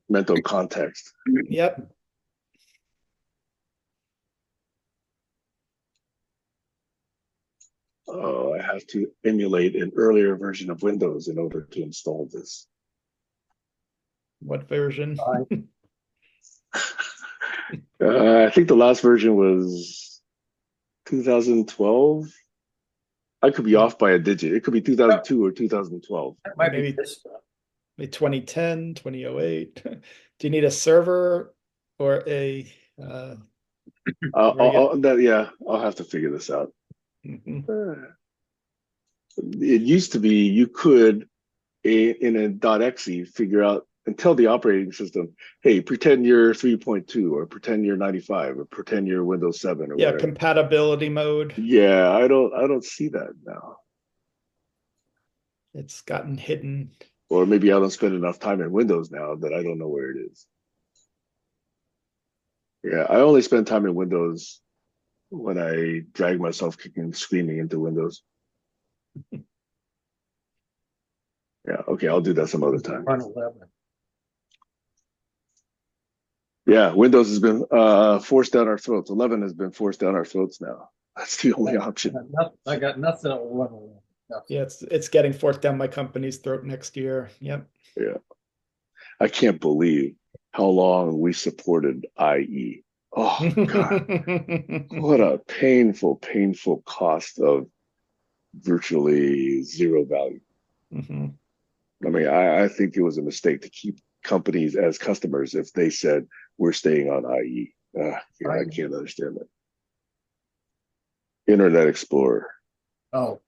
mental context. Yep. Oh, I have to emulate an earlier version of Windows in order to install this. What version? I think the last version was 2012. I could be off by a digit. It could be 2002 or 2012. That might Maybe be this stuff. Maybe 2010, 2008. Do you need a server or a I'll have to figure this out. Mhm. It used to be you could in a .exe figure out and tell the operating system, hey, pretend you're 3.2 or pretend you're 95 or pretend you're Windows 7 or Yeah, whatever. compatibility mode. Yeah, I don't see that now. It's gotten hidden. Or maybe I don't spend enough time in Windows now that I don't know where it is. Yeah, I only spend time in Windows when I drag myself kicking and screaming into Windows. Yeah, okay, I'll do that some other time. Run 11. Yeah, Windows has been forced down our throats. 11 has been forced down our throats now. That's the only option. I got nothing that will run 11. Nothing. Yeah, it's getting forced down my company's throat next year. Yep. Yeah. I can't believe how long we supported IE. Oh, God. What a painful, painful cost of virtually zero value. Mhm. I mean, I think it was a mistake to keep companies as customers if they said we're staying on IE. I can't understand that. Internet Explorer. Oh,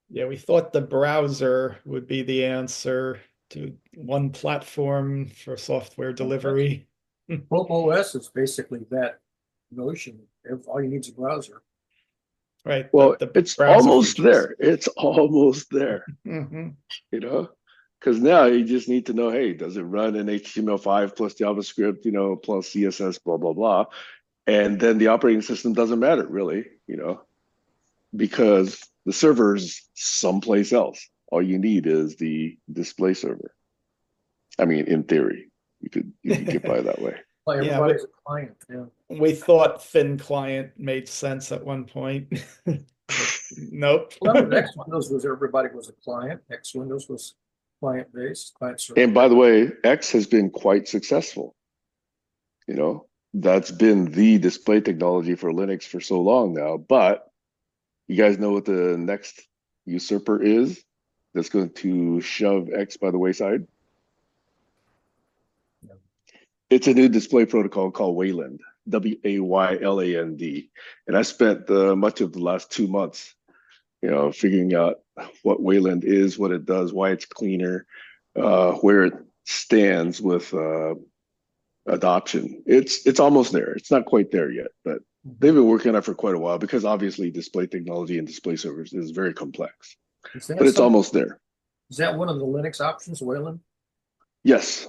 Yeah, we thought the browser would be the answer to one platform for software delivery. Chrome OS is basically that Notion, all you need is a browser. Right. Well, the it's browser almost features. there. It's almost there, Mhm. you know? Because now you just need to know, hey, does it run in HTML5 plus JavaScript, plus CSS, blah, blah, blah. And then the operating system doesn't matter really, because the server's someplace else. All you need is the display server. I mean, in theory, you could get by that way. Well, Yeah, everybody's a client, yeah. we thought thin client made sense at one point. Nope. Well, X Windows was everybody was a client. X Windows was client-based, client server. And by the way, X has been quite successful. That's been the display technology for Linux for so long now. But you guys know what the next usurper is that's going to shove X by the wayside? Yeah. It's a new display protocol called Wayland, Wayland. And I spent much of the last 2 months, figuring out what Wayland is, what it does, why it's cleaner, where it stands with adoption. It's almost there. It's not quite there yet, but they've been working on it for quite a while because obviously display technology and display servers is very complex. But it's almost there. Is that one of the Linux options, Wayland? Yes,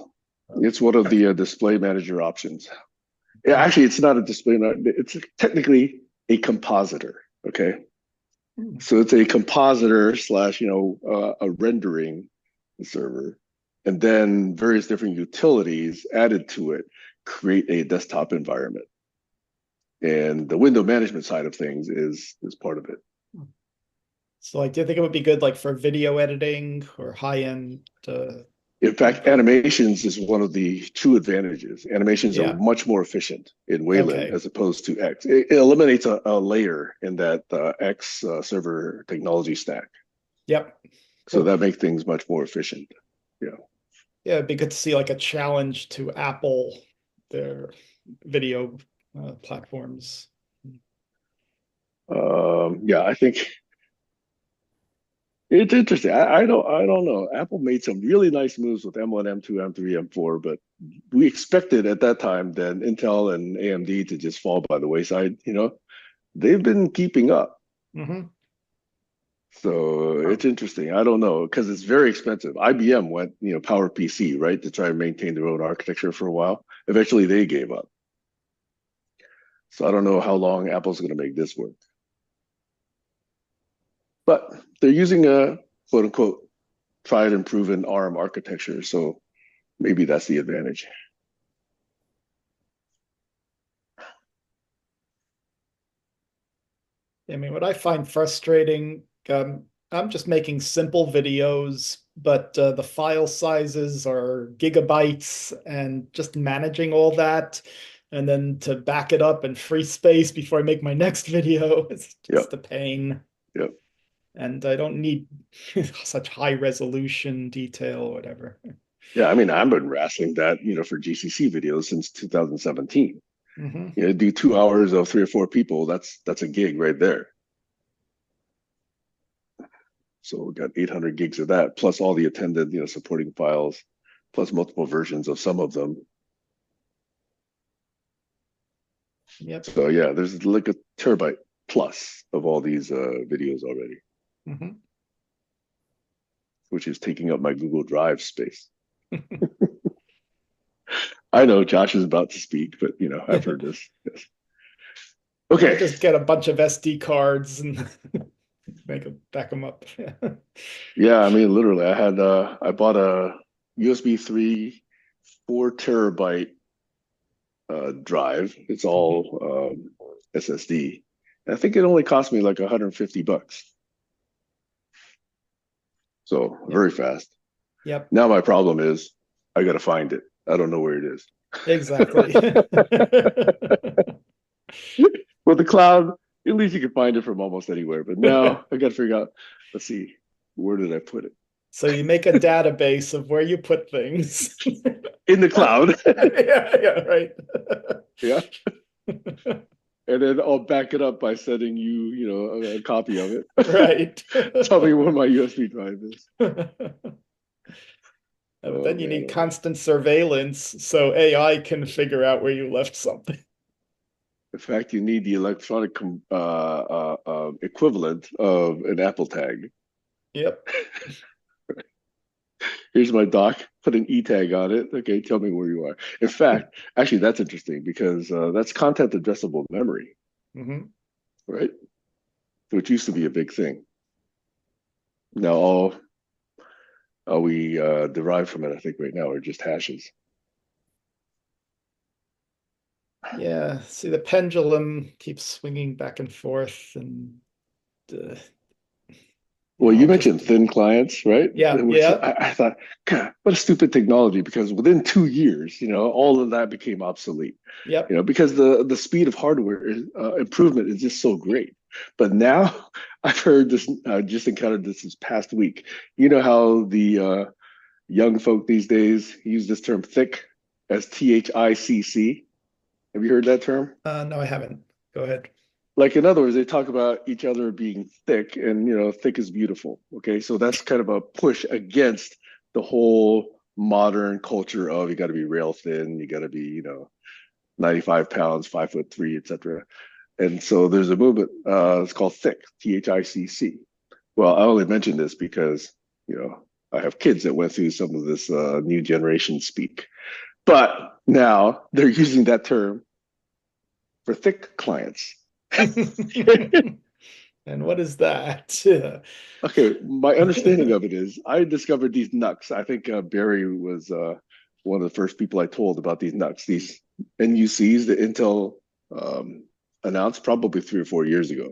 it's one of the display manager options. Yeah, actually, it's not a display. It's technically a compositor. Okay, so it's a compositor slash a rendering server, and then various different utilities added to it create a desktop environment. And the window management side of things is part of it. So do you think it would be good like for video editing or high-end? In fact, animations is one of the true advantages. Animations are much more efficient in Wayland as opposed to X. It eliminates a layer in that X server technology stack. Yep. So that makes things much more efficient. Yeah. Yeah, it'd be good to see like a challenge to Apple, their video platforms. Yeah, I think it's interesting. I don't know. Apple made some really nice moves with M1, M2, M3, M4, but we expected at that time then Intel and AMD to just fall by the wayside. They've been keeping up. Mm-hmm. So it's interesting. I don't know because it's very expensive. IBM went, PowerPC, right, to try and maintain their own architecture for a while. Eventually, they gave up. So I don't know how long Apple's going to make this work. But they're using a quote unquote tried and proven ARM architecture. So maybe that's the advantage. I mean, what I find frustrating, I'm just making simple videos, but the file sizes are gigabytes and just managing all that. And then to back it up and free space before I make my next video, it's just a pain. Yep. And I don't need such high resolution detail or whatever. Yeah, I mean, I've been wrestling that, for GCC videos since 2017. Mm-hmm. Do 2 hours of 3 or 4 people. That's a gig right there. So we got 800 gigs of that, plus all the attended, supporting files, plus multiple versions of some of them. Yep. So yeah, there's like a terabyte plus of all these videos already, which is taking up my Google Drive space. I know Josh is about to speak, but I've heard this. Yes. Okay. I just get a bunch of SD cards and back them up. Yeah, I mean, literally, I bought a USB 3 4 terabyte drive. It's all SSD. And I think it only cost me like $150. So very fast. Yep. Now my problem is I got to find it. I don't know where it is. Exactly. With the cloud, at least you can find it from almost anywhere. But now I got to figure out, let's see, where did I put it? So you make a database of where you put things. In the cloud. Yeah, right. Yeah. And then I'll back it up by sending you, a copy of it. Right. Tell me where my USB drive is. But then you need constant surveillance so AI can figure out where you left something. In fact, you need the electronic equivalent of an Apple tag. Yep. Here's my doc. Put an E tag on it. Okay, tell me where you are. In fact, actually, that's interesting because that's content addressable memory, Hmm. right? Which used to be a big thing. Now, all we derive from it, I think, right now are just hashes. Yeah. See, the pendulum keeps swinging back and forth, and uh, Well, you mentioned just thin clients, right? yeah, Which yeah, I thought, God, what a stupid technology, because within 2 years, all of that became obsolete. yep. Because the speed of hardware improvement is just so great. But now I've heard this, just encountered this past week. You know how the young folk these days use this term thick as THICC? Have you heard that term? No, I haven't. Go ahead. Like, in other words, they talk about each other being thick, and thick is beautiful. Okay, so that's kind of a push against the whole modern culture of you got to be rail thin, you got to be 95 pounds, 5'3", etc. And so there's a movement. It's called thick, THICC. Well, I only mention this because I have kids that went through some of this new generation speak, but now they're using that term for thick clients. And what is that? Okay, my understanding of it is I discovered these NUCs. I think Barry was one of the first people I told about these NUCs, these NUCs that Intel announced probably 3 or 4 years ago.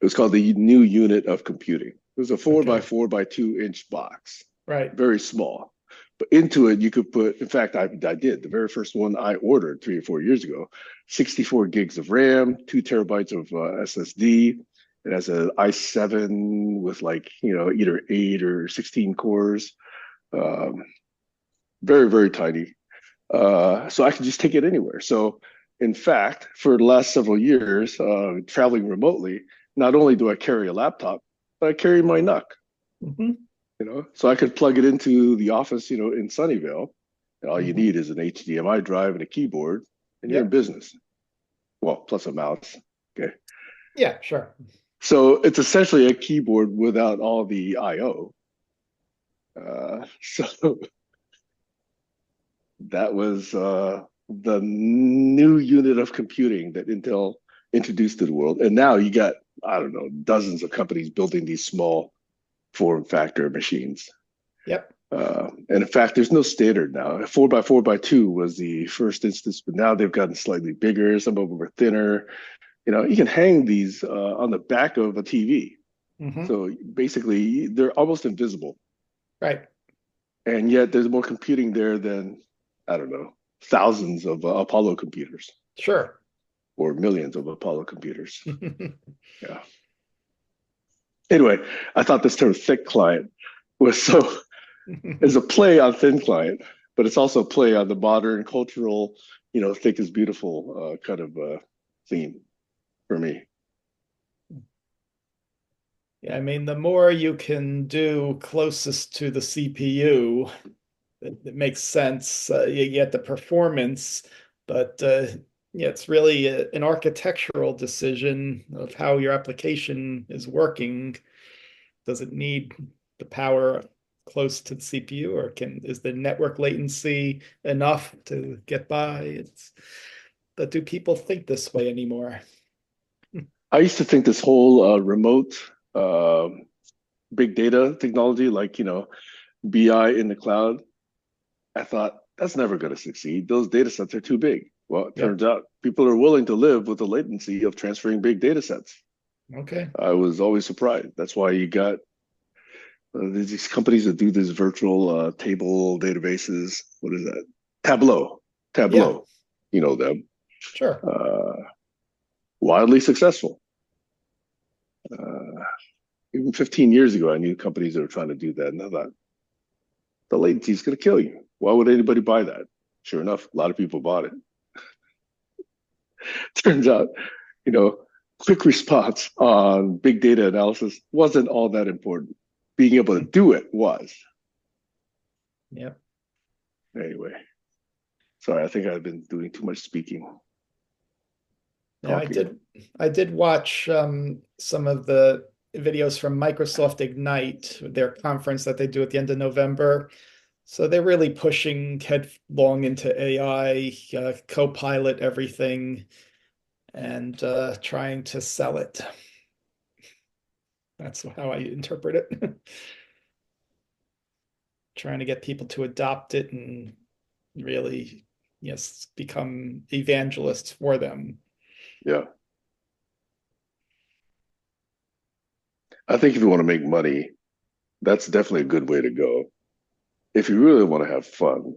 It was called the new unit of computing. It was a 4 by 4 by 2 inch box, Right. very small. But into it, you could put, in fact, I did. The very first one I ordered 3 or 4 years ago, 64 gigs of RAM, 2 terabytes of SSD. It has an i7 with either 8 or 16 cores. Um, very, very tiny. So I can just take it anywhere. So in fact, for the last several years, traveling remotely, not only do I carry a laptop, but I carry my NUC. Hmm. So I could plug it into the office, in Sunnyvale, and all you Hmm. need is an HDMI drive and a keyboard, and you're in Yep. business. Well, plus a mouse. Okay. Yeah, sure. So it's essentially a keyboard without all the I/O. So that was the new unit of computing that Intel introduced to the world. And now you got, I don't know, dozens of companies building these small form factor machines. Yep. And in fact, there's no standard now. 4 by 4 by 2 was the first instance, but now they've gotten slightly bigger. Some of them are thinner. You can hang these on the back of a TV. Hmm. So basically, they're almost invisible. Right. And yet there's more computing there than, I don't know, thousands of Apollo computers Sure. or millions of Apollo computers. Yeah. Anyway, I thought this term thick client was is a play on thin client, but it's also a play on the modern cultural, thick is beautiful kind of theme for me. Yeah, I mean, the more you can do closest to the CPU, it makes sense. You get the performance, but yeah, it's really an architectural decision of how your application is working. Does it need the power close to the CPU, or is the network latency enough to get by? But do people think this way anymore? I used to think this whole remote uh, big data technology, like, BI in the cloud, I thought that's never going to succeed. Those data sets are too big. Well, it Yep. turns out people are willing to live with the latency of transferring big data sets. Okay. I was always surprised. That's why you got these companies that do this virtual table databases. What is that? Tableau. Yeah, Tableau. You know them. sure. Wildly successful. Even 15 years ago, I knew companies that were trying to do that. And I thought, the latency is going to kill you. Why would anybody buy that? Sure enough, a lot of people bought it. Turns out, you know, quick response on big data analysis wasn't all that important. Being able to do it was. Yep. Anyway, sorry, I think I've been doing too much speaking. Yeah, talking. I did watch some of the videos from Microsoft Ignite, their conference that they do at the end of November. So they're really pushing headlong into AI, co-pilot everything, and trying to sell it. That's how I interpret it. Trying to get people to adopt it and really, yes, become evangelists for them. Yeah. I think if you want to make money, that's definitely a good way to go. If you really want to have fun,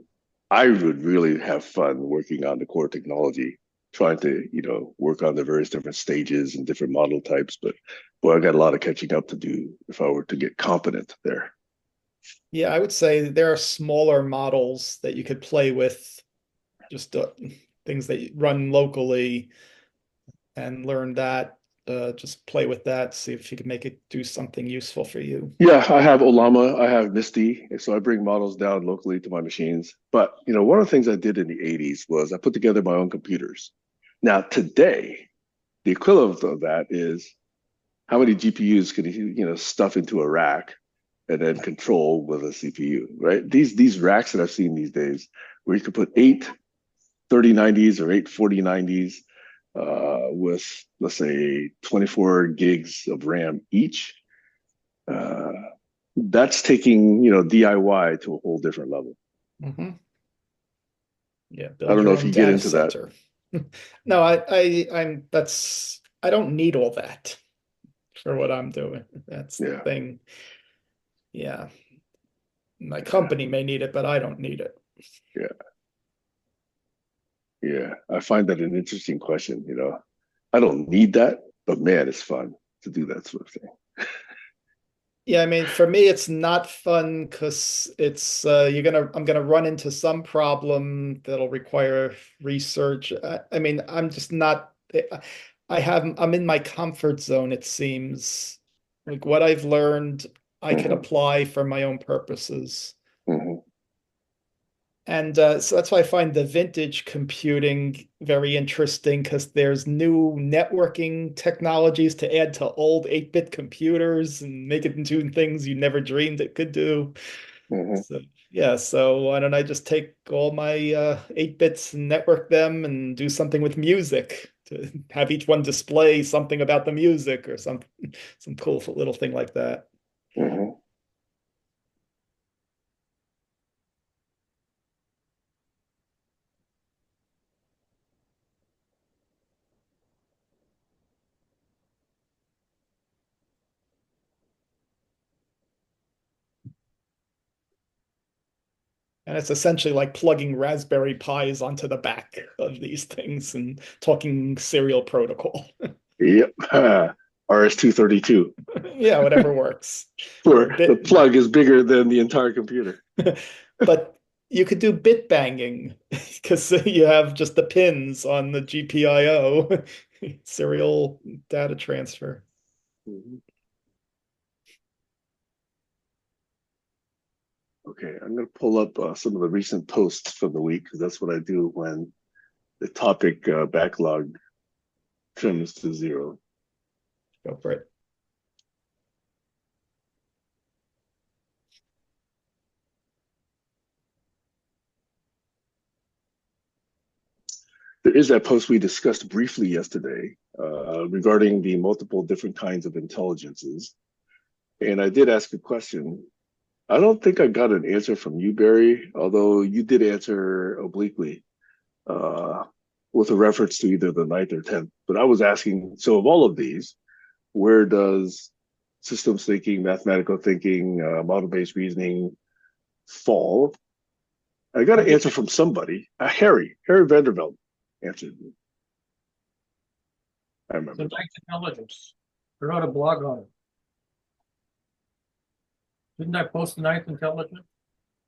I would really have fun working on the core technology, trying to, work on the various different stages and different model types. But boy, I got a lot of catching up to do if I were to get competent there. Yeah, I would say there are smaller models that you could play with, just things that run locally and learn that. Just play with that, see if you can make it do something useful for you. Yeah, I have Olama, I have Misty, so I bring models down locally to my machines. But one of the things I did in the 80s was I put together my own computers. Now today, the equivalent of that is how many GPUs can you stuff into a rack and then control with a CPU, right? These racks that I've seen these days, where you could put eight 3090s or eight 4090s with, let's say, 24 gigs of RAM each. Uh, that's taking DIY to a whole different level. Mhm. Yeah, I build don't know your if own you get data into that. center. No, I don't need all that for what I'm doing. That's the Yeah, thing. Yeah. My yeah, company may need it, but I don't need it. yeah, yeah. I find that an interesting question. I don't need that, but man, it's fun to do that sort of thing. Yeah, I mean, for me, it's not fun because it's I'm gonna run into some problem that'll require research. I mean, I'm just not. I'm in my comfort zone, it seems. Like what I've learned, I can Hmm. apply for my own purposes. Hmm. And so that's why I find the vintage computing very interesting because there's new networking technologies to add to old 8-bit computers and make it into things you never dreamed it could do. Hmm. So yeah, so why don't I just take all my 8 bits and network them and do something with music to have each one display something about the music or some cool little thing like that. Hmm. And it's essentially like plugging Raspberry Pis onto the back of these things and talking serial protocol. Yep. RS-232. Yeah, whatever works. Or For the bit, plug is bigger than the entire computer. but you could do bit banging because you have just the pins on the GPIO, serial data transfer. Mhm. Okay, I'm going to pull up some of the recent posts from the week because that's what I do when the topic backlog trims to zero. Go for it. There is that post we discussed briefly yesterday regarding the multiple different kinds of intelligences. And I did ask a question. I don't think I got an answer from you, Barry, although you did answer obliquely uh, with a reference to either the ninth or 10th. But I was asking, so of all of these, where does systems thinking, mathematical thinking, model-based reasoning fall? I got an answer from somebody. Harry Vanderveld answered me. I The remember. ninth intelligence. I wrote a blog on it. Didn't I post the ninth intelligence?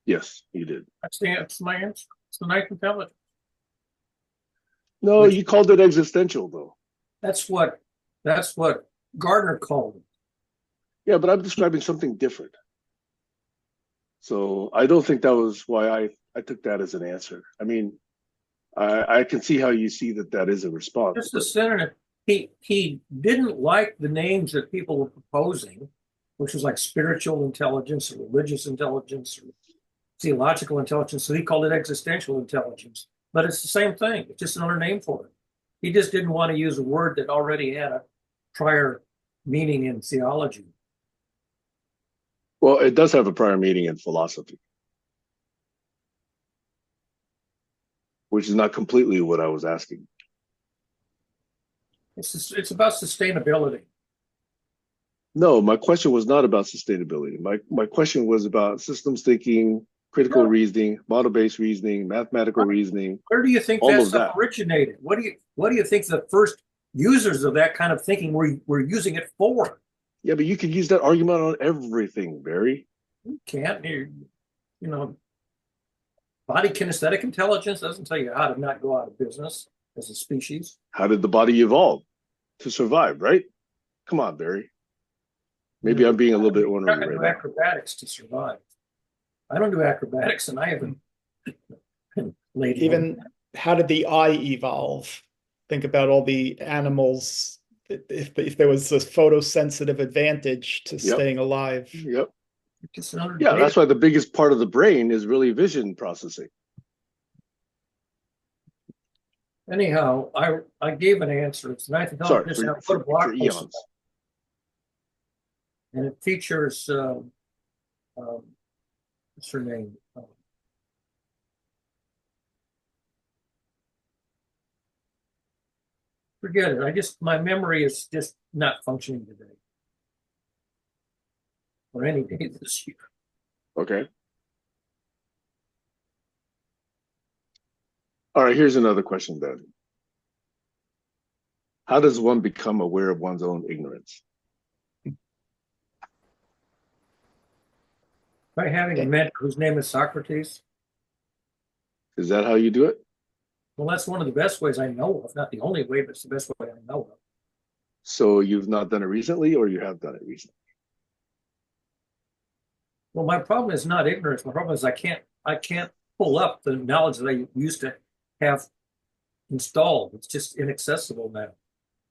Yes, he did. That's my answer. It's the ninth intelligence. No, Which you called it existential, though. that's what Gardner called it. Yeah, but I'm describing something different. So I don't think that was why I took that as an answer. I mean, I can see how you see that is a response. Just a synonym. He didn't like the names that people were proposing, which was like spiritual intelligence or religious intelligence or theological intelligence. So he called it existential intelligence. But it's the same thing. It's just another name for it. He just didn't want to use a word that already had a prior meaning in theology. Well, it does have a prior meaning in philosophy, which is not completely what I was asking. It's about sustainability. No, my question was not about sustainability. My question was about systems thinking, critical reasoning, model-based reasoning, mathematical reasoning. Where do you think all that of stuff that. originated? What do you think the first users of that kind of thinking were using it for? Yeah, but you can use that argument on everything, Barry. You can't. You know, body kinesthetic intelligence doesn't tell you how to not go out of business as a species. How did the body evolve to survive, right? Come on, Barry. Maybe I'm being a little bit You're not ornery going to do right now. acrobatics to survive. I don't do acrobatics, and I haven't. Even how did the eye evolve? Think about all the animals. If there was this photosensitive advantage to staying alive. Yep. Yeah, Yeah, that's why the biggest part of the brain is really vision processing. Anyhow, I gave an answer. It's $9. Sorry, for eons. And it features what's her name? Forget it. My memory is just not functioning today. Or any day this year. Okay. All right, here's another question then. How does one become aware of one's own ignorance? By having a mentor whose name is Socrates. Is that how you do it? Well, that's one of the best ways I know of. Not the only way, but it's the best way I know of. So you've not done it recently, or you have done it recently? Well, my problem is not ignorance. My problem is I can't pull up the knowledge that I used to have installed. It's just inaccessible now.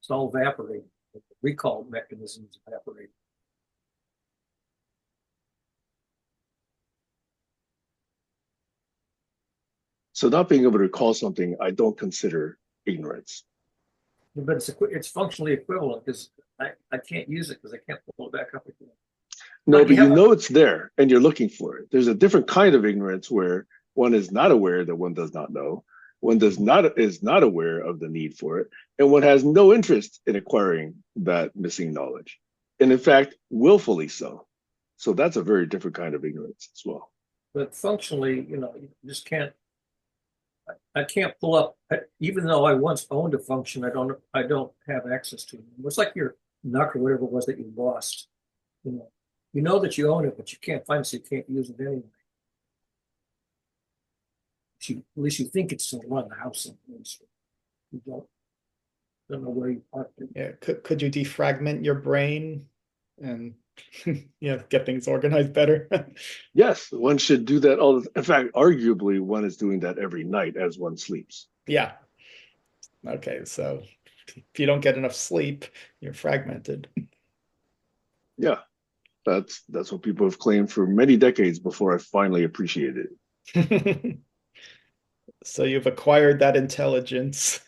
It's all evaporating. The recall mechanism is evaporating. So not being able to recall something, I don't consider ignorance. But it's functionally equivalent because I can't use it because I can't pull it back up again. No, but you know it's there and you're looking for it. There's a different kind of ignorance where one is not aware that one does not know. One is not aware of the need for it, and one has no interest in acquiring that missing knowledge. And in fact, willfully so. So that's a very different kind of ignorance as well. But functionally, you just can't. I can't pull up, even though I once owned a function. I don't have access to it. It's like your NUC or whatever it was that you lost. You know that you own it, but you can't find it, so you can't use it anyway. At least you think it's still around the house. You don't know where you parked it. Yeah, could you defragment your brain and get things organized better? Yes, one should do that all. In fact, arguably, one is doing that every night as one sleeps. Yeah. Okay, so if you don't get enough sleep, you're fragmented. Yeah, that's what people have claimed for many decades before I finally appreciated it. So you've acquired that intelligence.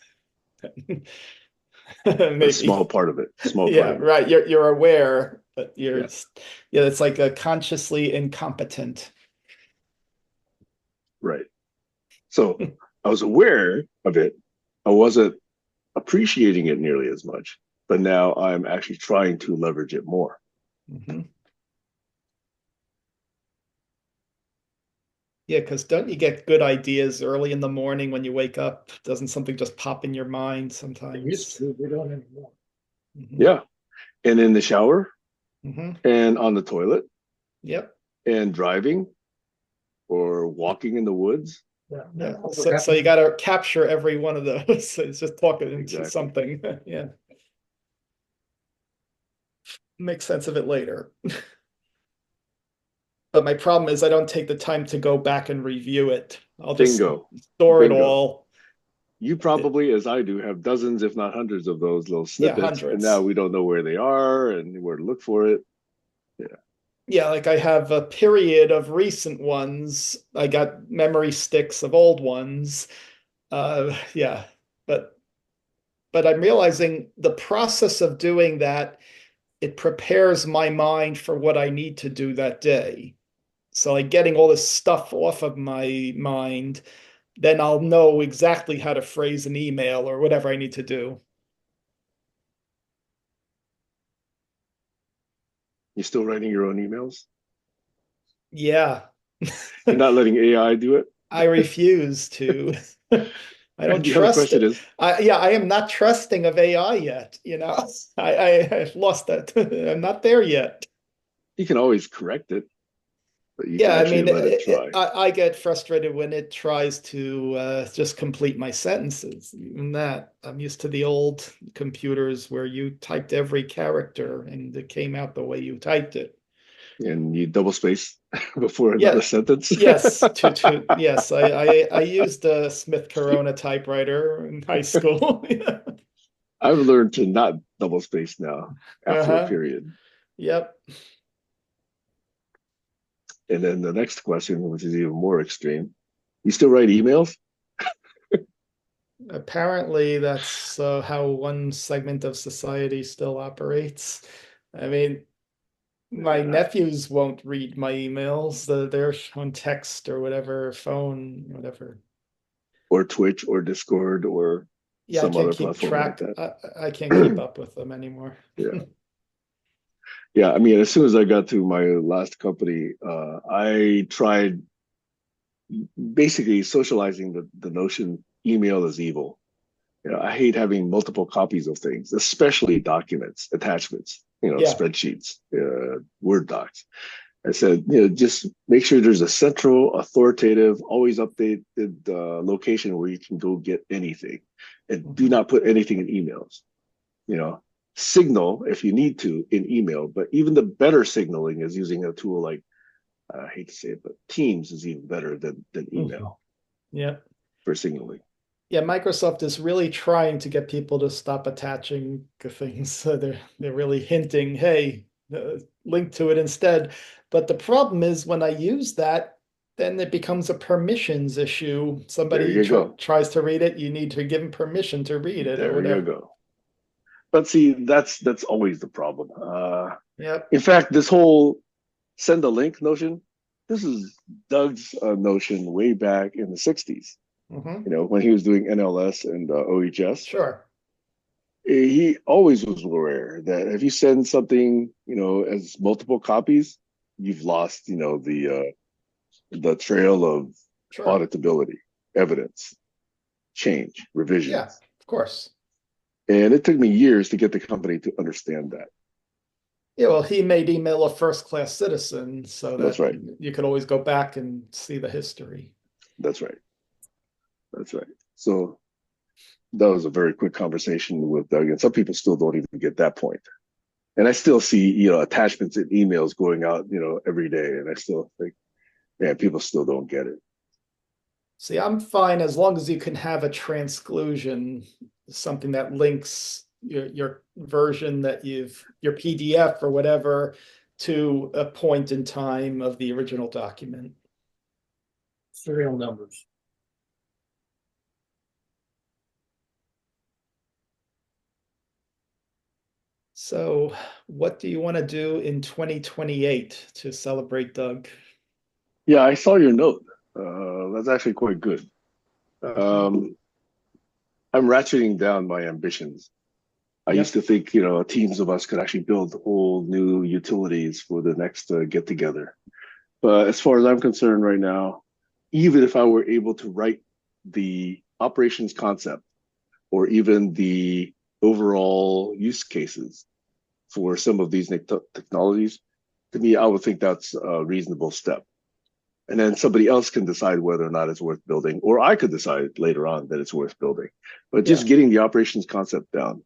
A small part of it. Right. You're aware, but it's like a consciously incompetent. Right. So I was aware of it. I wasn't appreciating it nearly as much, but now I'm actually trying to leverage it more. Mm-hmm. Yeah, because don't you get good ideas early in the morning when you wake up? Doesn't something just pop in your mind sometimes? It used to. We don't anymore. Mm-hmm. Yeah. And in the shower, mm-hmm. and on the toilet. Yep. And driving or walking in the woods. Yeah. So you got to capture every one of those. So it's just talking into something. Yeah. Make sense of it later. But my problem is I don't take the time to go back and review it. I'll just store it all You probably, as I do, have dozens, if not hundreds of those little Yeah, snippets, and hundreds. now we don't know where they are and where to look for it. Yeah, like I have a period of recent ones. I got memory sticks of old ones. Yeah, but I'm realizing the process of doing that, it prepares my mind for what I need to do that day. So like getting all this stuff off of my mind, then I'll know exactly how to phrase an email or whatever I need to do. You're still writing your own emails? Yeah. You're not letting AI do it? I refuse to. I don't The other trust question it. is, I am not trusting of AI yet, you know. I've lost that. I'm not there yet. you can always correct it, but you can Yeah, I actually mean, let it try. I get frustrated when it tries to just complete my sentences. Even that, I'm used to the old computers where you typed every character and it came out the way you typed it. And you double space before another Yeah, sentence. yes, yes. I used a Smith Corona typewriter in high school. Yeah. I've learned to not double space now after a Uh-huh. period. Yep. And then the next question, which is even more extreme, you still write emails? Apparently, that's how one segment of society still operates. I mean, my Yeah. nephews won't read my emails. They're on text or whatever, phone, whatever. Or Twitch or Discord or Yeah, I some can't other keep platform like track. that. I can't keep up with them anymore. Yeah. Yeah. I mean, as soon as I got to my last company, I tried basically socializing the notion email is evil. I hate having multiple copies of things, especially documents, attachments, Yeah. spreadsheets, Word docs. I said, just make sure there's a central, authoritative, always updated location where you can go get anything, and do Mhm. not put anything in emails. You know, signal if you need to in email, but even the better signaling is using a tool like I hate to say it, but Teams is even better than Mhm. email Yeah. for signaling. Yeah, Microsoft is really trying to get people to stop attaching things. So they're really hinting, hey, link to it instead. But the problem is when I use that, then it becomes a permissions issue. There Somebody you go. tries to read it, you need to give them permission to read it or There you whatever. go. But see, that's always the problem. Yep. In fact, this whole send a link notion, this is Doug's notion way back in the 60s, Hmm. when he was doing NLS and OHS. Sure. He always was aware that if you send something, as multiple copies, you've lost, the trail of Sure. auditability, evidence, change, Yeah, revisions. of course. And it took me years to get the company to understand that. Yeah, well, he made email a first-class citizen so That's that right. you could always go back and see the history. That's right. That's right. So that was a very quick conversation with Doug, and some people still don't even get that point. And I still see, attachments and emails going out, every day, and I still think, man, people still don't get it. See, I'm fine as long as you can have a transclusion, something that links your version that your PDF or whatever to a point in time of the original document. Serial numbers. So, what do you want to do in 2028 to celebrate Doug? Yeah, I saw your note. That's actually quite good. I'm ratcheting down my ambitions. I used Yep. to think, teams of us could actually build whole new utilities for the next get together. But as far as I'm concerned right now, even if I were able to write the operations concept or even the overall use cases for some of these technologies, to me, I would think that's a reasonable step. And then somebody else can decide whether or not it's worth building, or I could decide later on that it's worth building. But just Yeah. getting the operations concept down,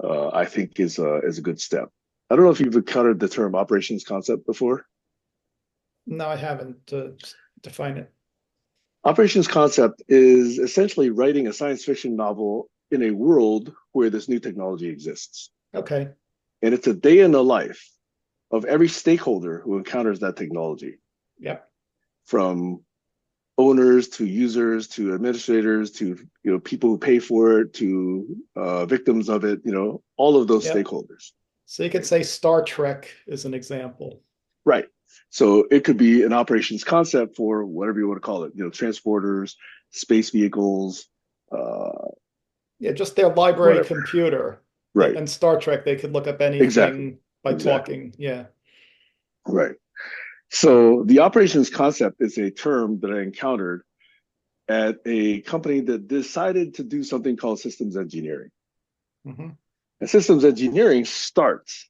I think is a good step. I don't know if you've encountered the term operations concept before. No, I haven't. Define it. Operations concept is essentially writing a science fiction novel in a world where this new technology exists. Okay. And it's a day in the life of every stakeholder who encounters that technology, Yep. from owners to users to administrators to people who pay for it to victims of it, all of those Yep. stakeholders. So you could say Star Trek is an example. Right. So it could be an operations concept for whatever you want to call it, transporters, space vehicles, Yeah, just their library whatever. computer. Right. And Star Trek, they could look up anything Exactly. by Exactly. talking. Yeah. Right. So the operations concept is a term that I encountered at a company that decided to do something called systems engineering. Mm-hmm. And systems engineering starts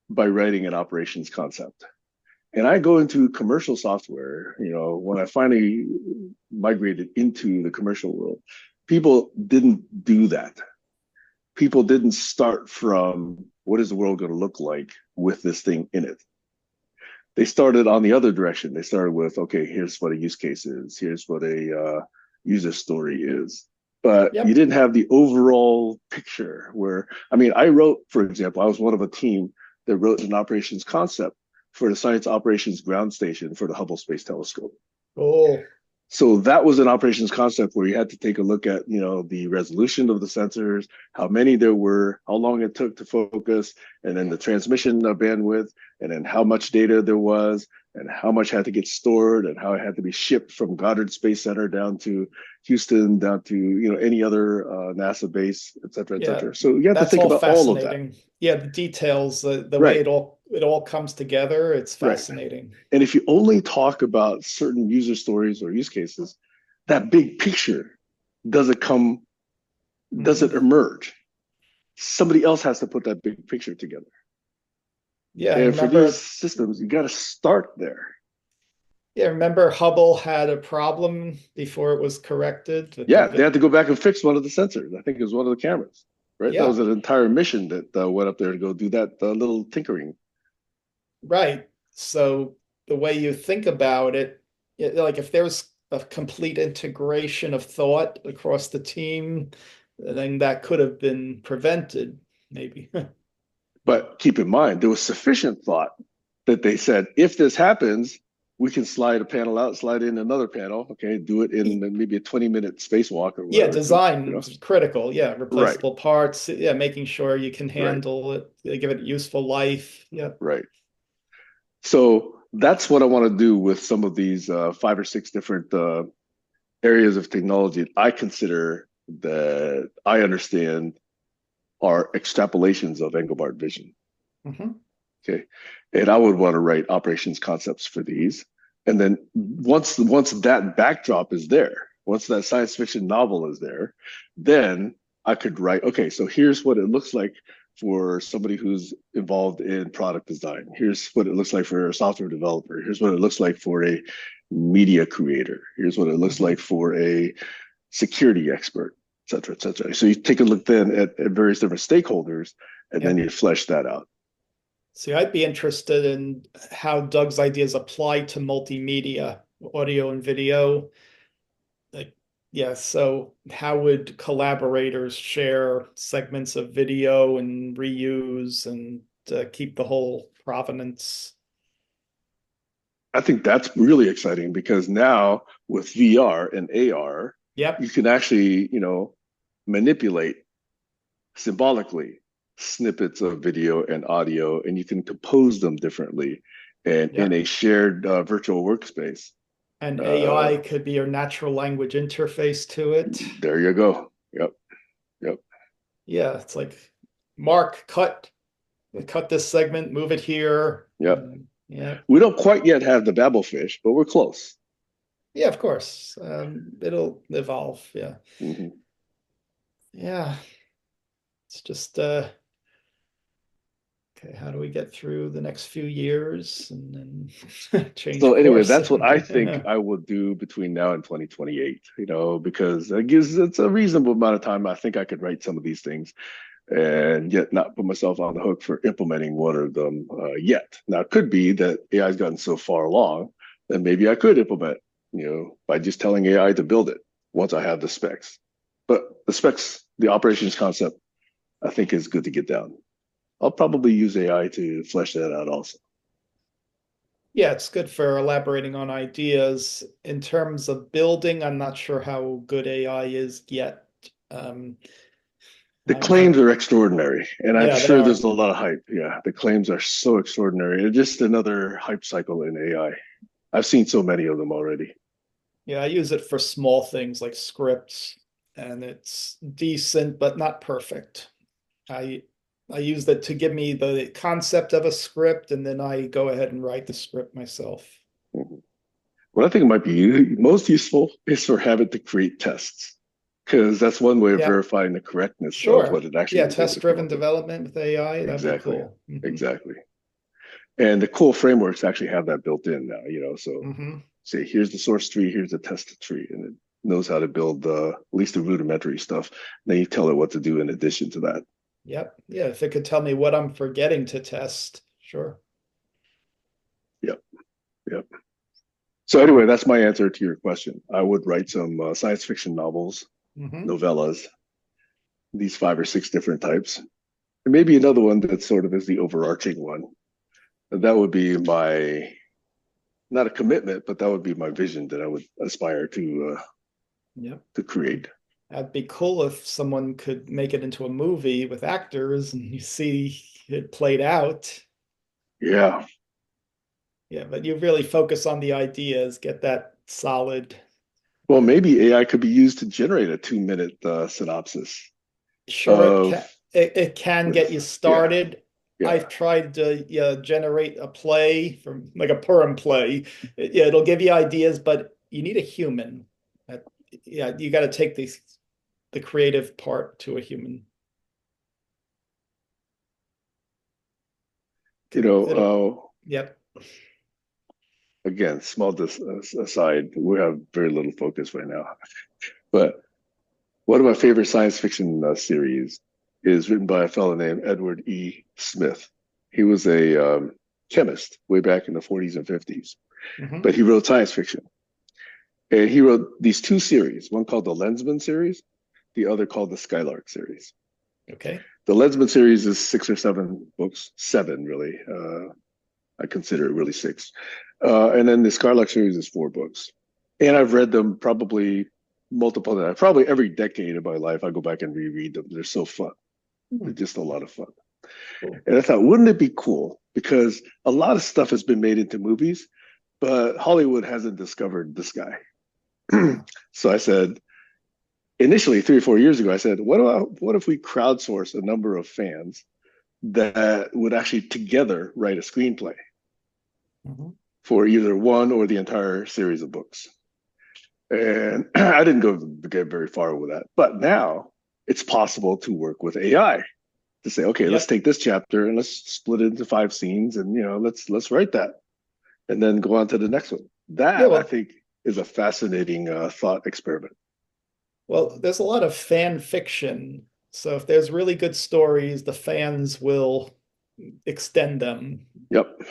by writing an operations concept. And I go into commercial software, when I finally migrated into the commercial world, people didn't do that. People didn't start from what is the world going to look like with this thing in it. They started on the other direction. They started with, okay, here's what a use case is. Here's what a user story is. But Yep. you didn't have the overall picture where, I wrote, for example, I was one of a team that wrote an operations concept for the Science Operations Ground Station for the Hubble Space Telescope. Oh. So that was an operations concept where you had to take a look at, the resolution of the sensors, how many there were, how long it took to focus, and then the transmission bandwidth, and then how much data there was, and how much had to get stored, and how it had to be shipped from Goddard Space Center down to Houston, down to, any other NASA base, et cetera, et cetera. So you have to think about all of that. Yeah, the details, the Right. way it all comes together, it's fascinating. Right. And if you only talk about certain user stories or use cases, that big picture doesn't emerge. Somebody else has to put that big picture together. Yeah, and for these systems, you got to start there. Yeah, remember Hubble had a problem before it was corrected? Yeah, they had to go back and fix one of the sensors. I think it was one of the cameras, right? Yeah. That was an entire mission that went up there to go do that little tinkering. Right. So the way you think about it, like if there's a complete integration of thought across the team, then that could have been prevented, maybe. But keep in mind, there was sufficient thought that they said, if this happens, we can slide a panel out, slide in another panel, okay, do it in maybe a 20-minute spacewalk or whatever. Yeah, design is critical. Yeah, replaceable parts. Yeah, making sure you can handle it, give it useful life. Yeah. Right. So that's what I want to do with some of these 5 or 6 different areas of technology I consider that I understand are extrapolations of Engelbart vision. Mm-hmm. Okay. And I would want to write operations concepts for these. And then once that backdrop is there, once that science fiction novel is there, then I could write, okay, so here's what it looks like for somebody who's involved in product design. Here's what it looks like for a software developer. Here's what it looks like for a media creator. Here's what it looks like for a security expert, et cetera, et cetera. So you take a look then at various different stakeholders, and then you flesh that out. See, I'd be interested in how Doug's ideas apply to multimedia, audio and video. So how would collaborators share segments of video and reuse and keep the whole provenance? I think that's really exciting because now with VR and AR, you can actually, manipulate symbolically snippets of video and audio, and you can compose them differently and in a shared virtual workspace. And AI could be your natural language interface to it. There you go. Yep. Yeah, it's like, Mark, cut this segment, move it here. Yep. Yeah. We don't quite yet have the Babelfish, but we're close. Yeah, of course. It'll evolve. Yeah. Mm-hmm. Yeah. It's just okay, how do we get through the next few years and then change so anyway, course? that's what I think I will do between now and 2028, because it's a reasonable amount of time. I think I could write some of these things and yet not put myself on the hook for implementing one of them yet. Now, it could be that AI's gotten so far along that maybe I could implement by just telling AI to build it once I have the specs. But the specs, the operations concept, I think is good to get down. I'll probably use AI to flesh that out also. Yeah, it's good for elaborating on ideas. In terms of building, I'm not sure how good AI is yet. The claims are extraordinary, and I'm Yeah, they sure are. there's a lot of hype. Yeah, the claims are so extraordinary. It's just another hype cycle in AI. I've seen so many of them already. Yeah, I use it for small things like scripts, and it's decent, but not perfect. I I use that to give me the concept of a script, and then I go ahead and write the script myself. Mhm. What I think might be most useful is for Habit to create tests, because that's one way of Yeah, verifying the correctness of sure. what it actually Yeah, was able to come test-driven up with. development with AI, that'd be Exactly. cool. Exactly. And the cool frameworks actually have that built in now, so say here's the source tree, here's the test tree, and it knows how to build at least the rudimentary stuff. Then you tell it what to do in addition to that. Yep. Yeah, if it could tell me what I'm forgetting to test, sure. Yep. Yep. So anyway, that's my answer to your question. I would write some science fiction novels, novellas, these 5 or 6 different types. And maybe another one that sort of is the overarching one. That would be my, not a commitment, but that would be my vision that I would aspire to create. That'd be cool if someone could make it into a movie with actors and you see it played out. Yeah. Yeah, but you really focus on the ideas, get that solid. Well, maybe AI could be used to generate a 2-minute synopsis Sure, of, it can get you yeah, started. yeah. I've tried to generate a play from like a poem play. Yeah, it'll give you ideas, but you need a human. Yeah, you got to take the creative part to a human. You know, Yep. again, small aside, we have very little focus right now. But one of my favorite science fiction series is written by a fellow named Edward E. Smith. He was a chemist way back in the 40s and 50s, but he wrote science fiction. And he wrote these 2 series, one called the Lensman series, the other called the Skylark series. Okay. The Lensman series is 6 or 7 books, 7 really. I consider it really 6. And then the Skylark series is 4 books. And I've read them probably multiple times. Probably every decade of my life, I go back and reread them. They're so fun. They're just a lot of fun. Cool. And I thought, wouldn't it be cool? Because a lot of stuff has been made into movies, but Hollywood hasn't discovered this guy. So I said, initially 3 or 4 years ago, I said, what if we crowdsource a number of fans that would actually together write a screenplay for either one or the entire series of books? And I didn't get very far with that. But now it's possible to work with AI to say, okay, let's take this chapter and let's split it into 5 scenes, and let's write that, and then go on to the next one. That I think is a fascinating thought experiment. Well, there's a lot of fan fiction. So if there's really good stories, the fans will extend them. Yep.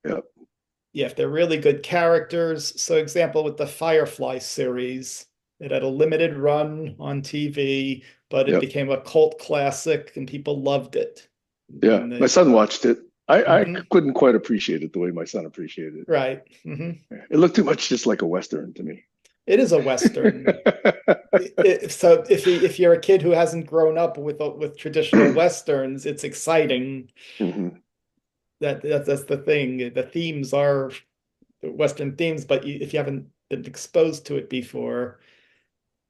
Yeah, if they're really good characters. So example with the Firefly series, it had a limited run on TV, but it became a cult classic and people loved it. Yeah, my son watched it. I couldn't quite appreciate it the way my son appreciated it. Right. It looked too much just like a Western to me. It is a Western. So if you're a kid who hasn't grown up with traditional Westerns, it's exciting. That's the thing. The themes are Western themes, but if you haven't been exposed to it before,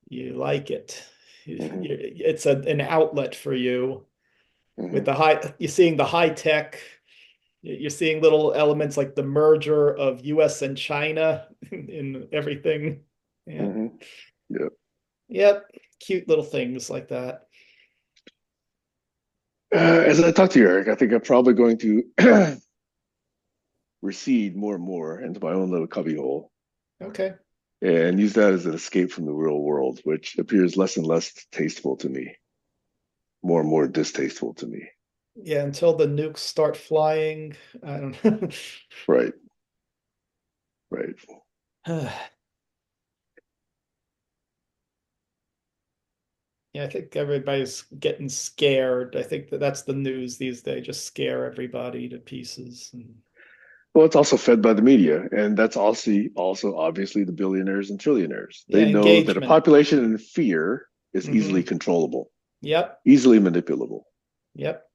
you like it. It's an outlet for you. With you're seeing the high tech. You're seeing little elements like the merger of US and China in everything. Yeah. Yep. Cute little things like that. As I talk to you, Eric, I think I'm probably going to recede more and more into my own little cubbyhole. Okay. And use that as an escape from the real world, which appears less and less tasteful to me, more and more distasteful to me. Yeah, until the nukes start flying. I don't know. Right. Yeah, I think everybody's getting scared. I think that's the news these days, just scare everybody to pieces. And Well, it's also fed by the media, and that's also obviously the billionaires and trillionaires. yeah, They know that a engagement. population in fear is easily Mhm. controllable, Yep, easily manipulable, yep.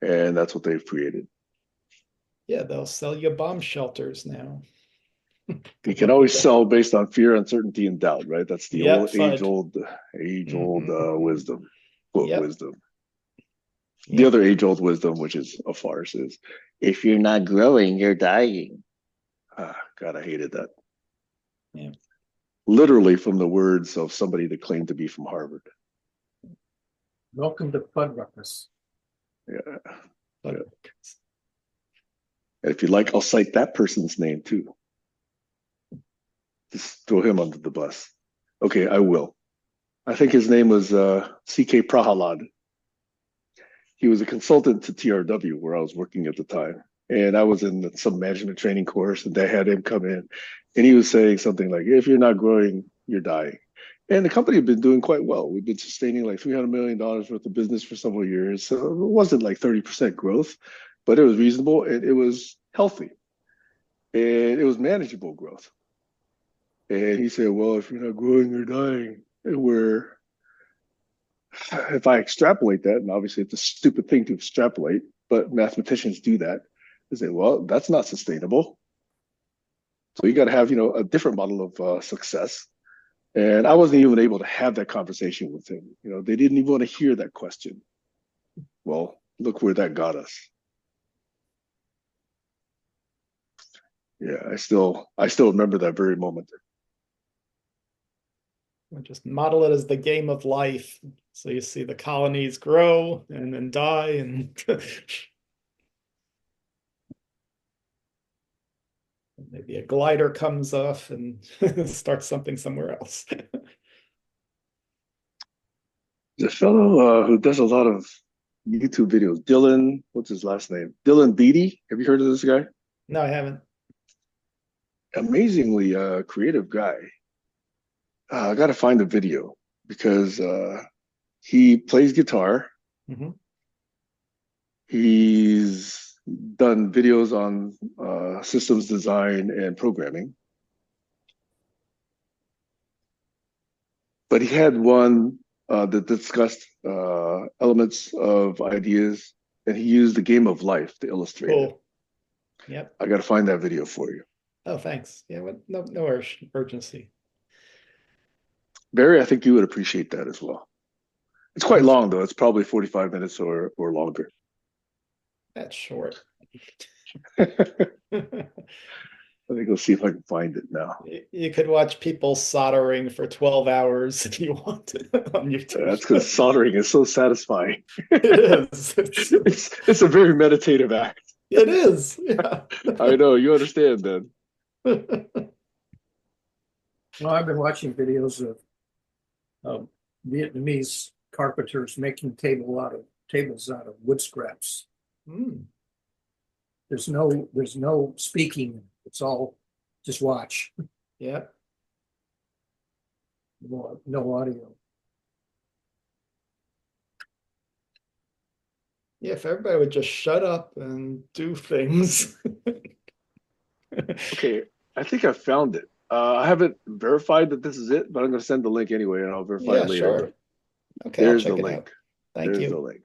and that's what they've created. Yeah, they'll sell you bomb shelters now. You Good can luck with always that. sell based on fear, uncertainty, and doubt, right? That's the Yep, old FUD. age-old Mhm. wisdom, quote Yep, wisdom. The yep. other age-old wisdom, which is a farce, is if you're not growing, you're dying. Ah, God, I hated that. Yeah. Literally from the words of somebody that claimed to be from Harvard. Welcome to Fud Ruckus. Yeah. But Yeah. And if you like, I'll cite that person's name too. Just throw him under the bus. Okay, I will. I think his name was C.K. Prahalad. He was a consultant to TRW where I was working at the time. And I was in some management training course, and they had him come in. And he was saying something like, if you're not growing, you're dying. And the company had been doing quite well. We've been sustaining like $300 million worth of business for several years. So it wasn't like 30% growth, but it was reasonable and it was healthy and it was manageable growth. And he said, well, if you're not growing, you're dying. And where if I extrapolate that, and obviously it's a stupid thing to extrapolate, but mathematicians do that. They say, well, that's not sustainable. So you got to have, a different model of success. And I wasn't even able to have that conversation with him. They didn't even want to hear that question. Well, look where that got us. Yeah, I still remember that very moment. we'll just model it as the game of life. So you see the colonies grow and then die, and maybe a glider comes off and starts something somewhere else. There's a fellow who does a lot of YouTube videos. Dylan, what's his last name? Dylan Beatty. Have you heard of this guy? No, I haven't. Amazingly creative guy. I got to find the video because he plays guitar. Mhm. He's done videos on systems design and programming. But he had one that discussed elements of ideas, and he used the game of life to illustrate it. Cool. Yep. I got to find that video for you. Oh, thanks. Yeah, no urgency. Barry, I think you would appreciate that as well. It's quite Yes. long, though. It's probably 45 minutes or longer. That's short. I think I'll see if I can find it now. You could watch people soldering for 12 hours if you want on YouTube. That's because soldering is so satisfying. It is. It's a very meditative act. It is. Yeah. I know, you understand then. Well, I've been watching videos of Vietnamese carpenters making tables out of wood scraps. Mm. There's no speaking. It's all just watch. Yeah. No audio. Yeah, if everybody would just shut up and do things. Okay, I think I found it. I haven't verified that this is it, but I'm going to send the link anyway, and I'll verify Yeah, it later. sure. Okay, I'll There's check the it link. out. Thank There's you. the link.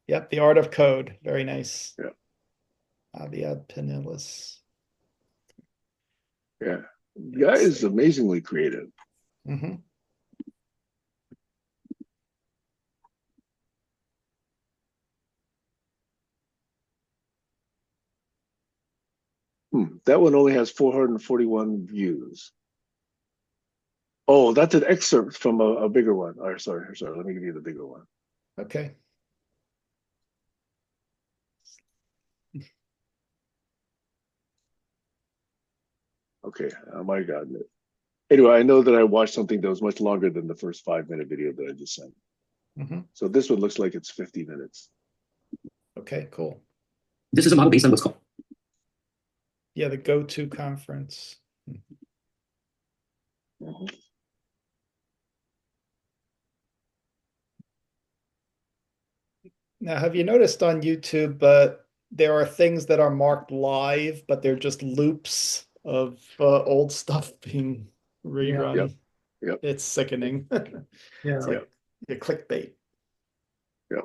Yep, The Art of Code. Very nice. Yeah. Aviad Pinellas. Yeah. The guy is amazingly creative. Mm-hmm. That one only has 441 views. Oh, that's an excerpt from a bigger one. All right, sorry. Let me give you the bigger one. Okay. Okay, I might have gotten it. Anyway, I know that I watched something that was much longer than the first 5-minute video that I just sent. Mm-hmm. So this one looks like it's 50 minutes. Okay, cool. This is a model based on what's called Yeah, the go-to conference. Now, have you noticed on YouTube, there are things that are marked live, but they're just loops of old stuff being rerun. Yep. Yep. It's sickening. Yeah. It's like your clickbait. Yep.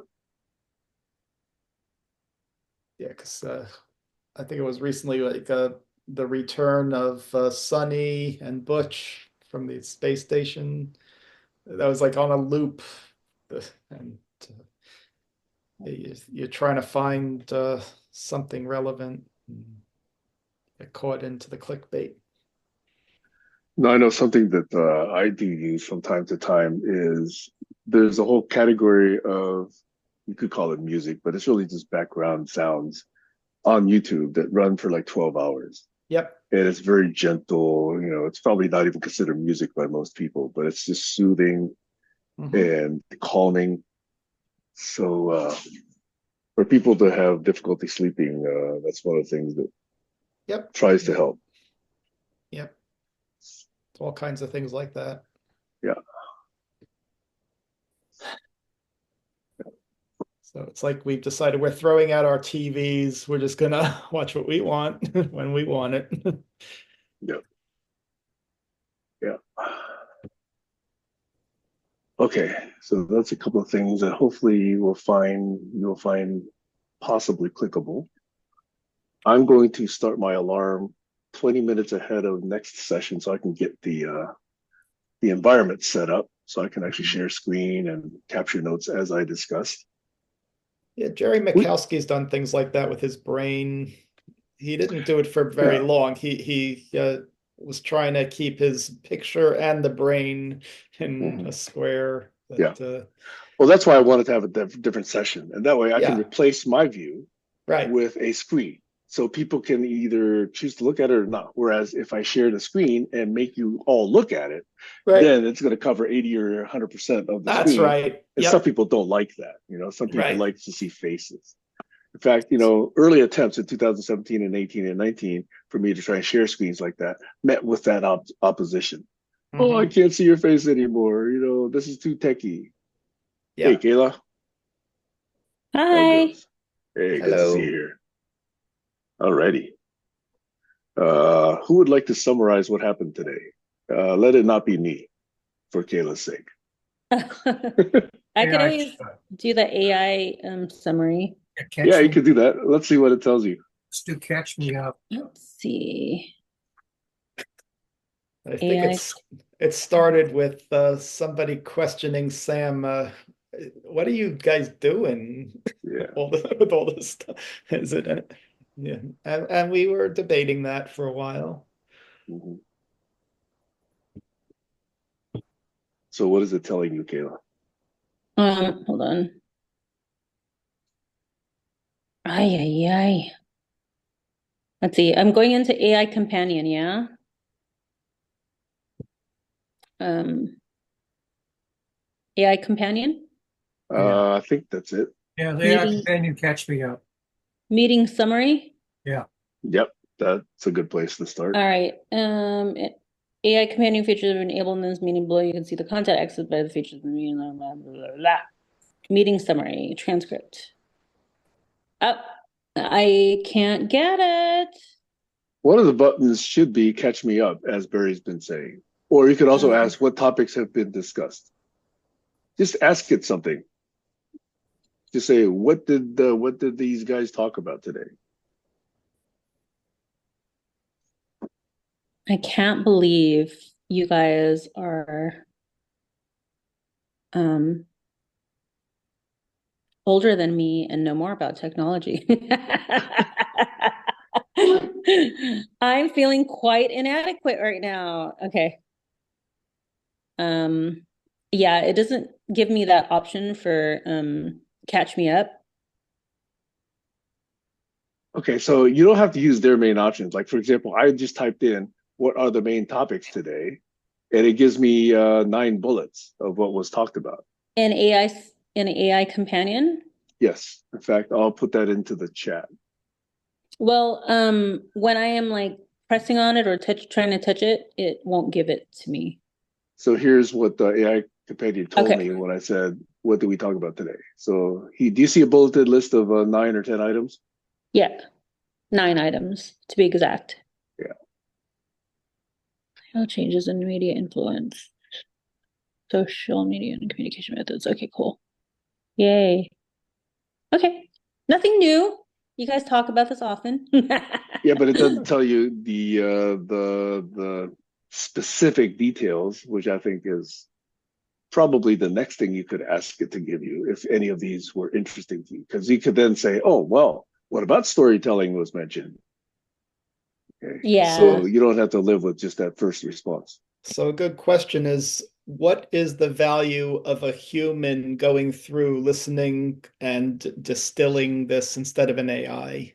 Yeah, because I think it was recently like the return of Sonny and Butch from the space station. That was like on a loop, and you're trying to find something relevant. And get caught into the clickbait. No, I know something that I do use from time to time is there's a whole category of, you could call it music, but it's really just background sounds on YouTube that run for like 12 hours. Yep. And it's very gentle. You know, it's probably not even considered music by most people, but it's just soothing and calming. So for people that have difficulty sleeping, that's one of the things that Yep. tries to help. Yep. All kinds of things like that. Yeah. So it's like we've decided we're throwing out our TVs. We're just gonna watch what we want when we want it. Yep. Yeah. Okay, so that's a couple of things that hopefully you'll find possibly clickable. I'm going to start my alarm 20 minutes ahead of next session so I can get the environment set up so I can actually share screen and capture notes as I discussed. Yeah, Jerry Mikowski's done things like that with his brain. He didn't do it for very long. He was trying to keep his picture and the brain in a square. But, well, that's why I wanted to have a different session, and that way I can replace my view with a screen, so people can either choose to look at it or not. Whereas if I share the screen and make you all look at it, then it's going to cover 80 or 100% of the screen. That's right. And some people don't like that. You know, some people like to see faces. In fact, you know, early attempts in 2017 and 18 and 19 for me to try and share screens like that met with that opposition. Oh, I can't see your face anymore. You know, this is too techy. Hey, Kayla. Hi. Hey, good to see you here. Alrighty. Who would like to summarize what happened today? Let it not be me, for Kayla's sake. I can always do the AI summary. Yeah, you could do that. Let's see what it tells you. Let's do catch me up. Let's see. I think it started with somebody questioning Sam. What are you guys doing? Yeah. with all this stuff, is it? Yeah, and we were debating that for a while. So, what is it telling you, Kayla? Hold on. Ay. Let's see. I'm going into AI Companion, yeah? AI Companion? I think that's it. Yeah, the AI Companion catch me up. Meeting summary? Yeah. Yep, that's a good place to start. All right. AI Companion features of enablements, meaning below you can see the content accessed by the features, blah, blah, blah, blah. Meeting summary, transcript. Oh, I can't get it. One of the buttons should be catch me up, as Barry's been saying. Or you could also ask what topics have been discussed. Just ask it something. Just say, what did these guys talk about today? I can't believe you guys are older than me and know more about technology. I'm feeling quite inadequate right now. Okay. Yeah, it doesn't give me that option for catch me up. Okay, so you don't have to use their main options. Like, for example, I just typed in what are the main topics today, and it gives me 9 bullets of what was talked about. An AI companion? Yes. In fact, I'll put that into the chat. Well, when I am like pressing on it or trying to touch it, it won't give it to me. So here's what the AI companion told Okay. me when I said, "What did we talk about today?" So do you see a bulleted list of 9 or 10 items? Yeah. 9 items to be exact. Yeah. How changes in media influence social media and communication methods. Okay, cool. Yay. Okay. Nothing new. You guys talk about this often. Yeah, but it doesn't tell you the specific details, which I think is probably the next thing you could ask it to give you if any of these were interesting to you, because you could then say, "Oh, well, what about storytelling was mentioned?" Okay, Yeah. so you don't have to live with just that first response. So a good question is, what is the value of a human going through listening and distilling this instead of an AI?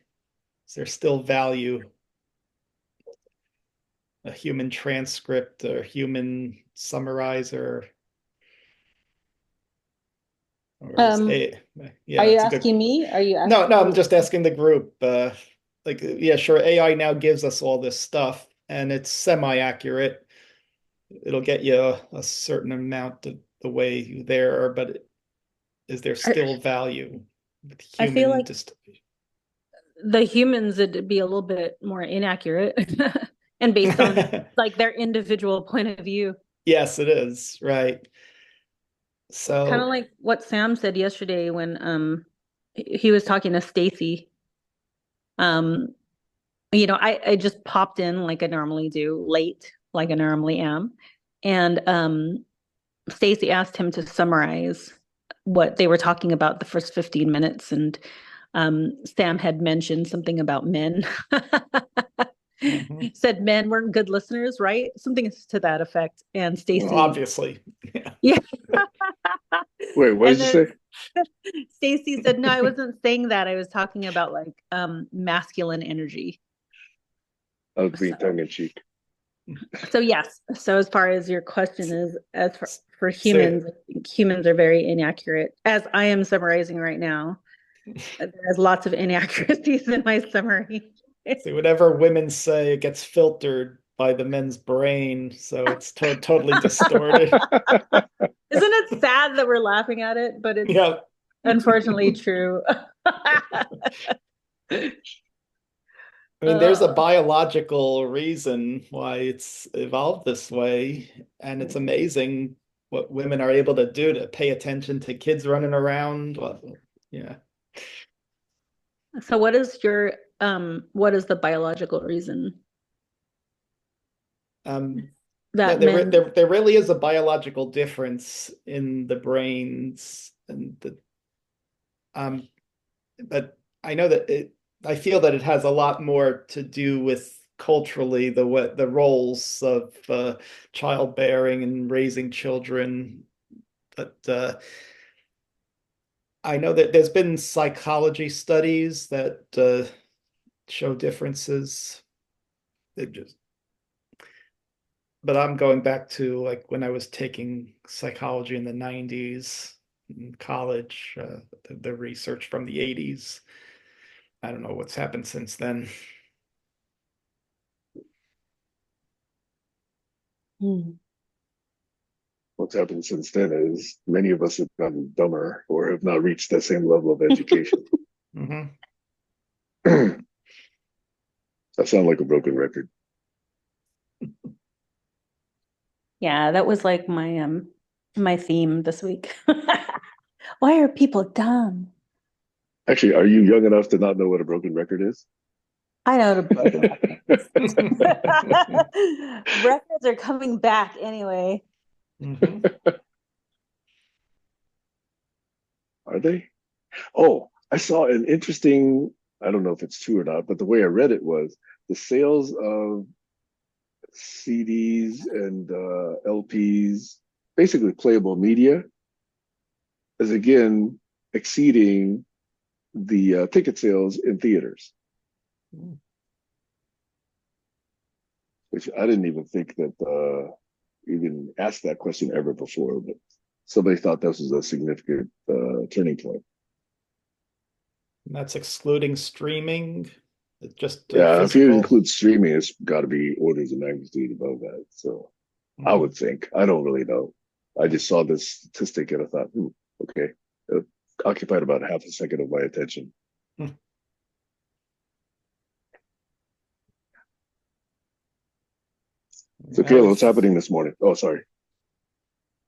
Is there still value? A human transcript or human summarizer? Or is Um, yeah, are you that's a good. asking me? Are you No, no, I'm asking? just asking the group. Like, yeah, sure, AI now gives us all this stuff and it's semi-accurate. It'll get you a certain amount of the way there, but is there I still value with I feel human like just the humans would be a little bit more inaccurate and based on like their individual point of view. Yes, it is, right. Kind of So like what Sam said yesterday when he was talking to Stacy. Um, I just popped in like I normally do, late, like I normally am. And Stacy asked him to summarize what they were talking about the first 15 minutes. And Sam had mentioned something about men. mhm. Said men weren't good listeners, right? Something to that effect. And Well, Stacy, obviously. Yeah. yeah. Wait, what did And you then say? Stacy said, no, I wasn't saying that. I was talking about like masculine energy. I was being So tongue in cheek. yes. So as far as your question is, as for So humans, I think humans are very inaccurate. As I am summarizing right now, there's lots of inaccuracies in my summary. see, whatever women say, it gets filtered by the men's brain, so it's totally distorted. Isn't it sad that we're laughing at it, but it's Yeah. unfortunately true. I mean, there's a uh, biological reason why it's evolved this way, and it's amazing what women are able to do to pay attention to kids running around. Well, yeah. so what is the biological reason Um, yeah, that men there really is a biological difference in the brains and um, but I know that I feel that it has a lot more to do with culturally the roles of childbearing and raising children. But I know that there's been psychology studies that show differences. It just, but I'm going back to like when I was taking psychology in the 90s in college, the research from the 80s. I don't know what's happened since then. Hmm. What's happened since then is many of us have gotten dumber or have not reached that same level of education. Mhm. I sound like a broken record. Yeah, that was like my theme this week. Why are people dumb? Actually, are you young enough to not know what a broken record is? I know the broken records are coming back anyway. Mhm. Are they? Oh, I saw an interesting, I don't know if it's true or not, but the way I read it was the sales of CDs and LPs, basically playable media, is again exceeding the ticket sales in theaters, which I didn't even think that even asked that question ever before, but somebody thought this was a significant turning point. That's excluding streaming Just Yeah, if you physical. include streaming, it's got to be orders of magnitude above that. So I would think. I don't really know. I just saw this statistic and I thought, okay. It occupied about half a second of my attention. So, Kayla, what's happening this morning? Oh, sorry.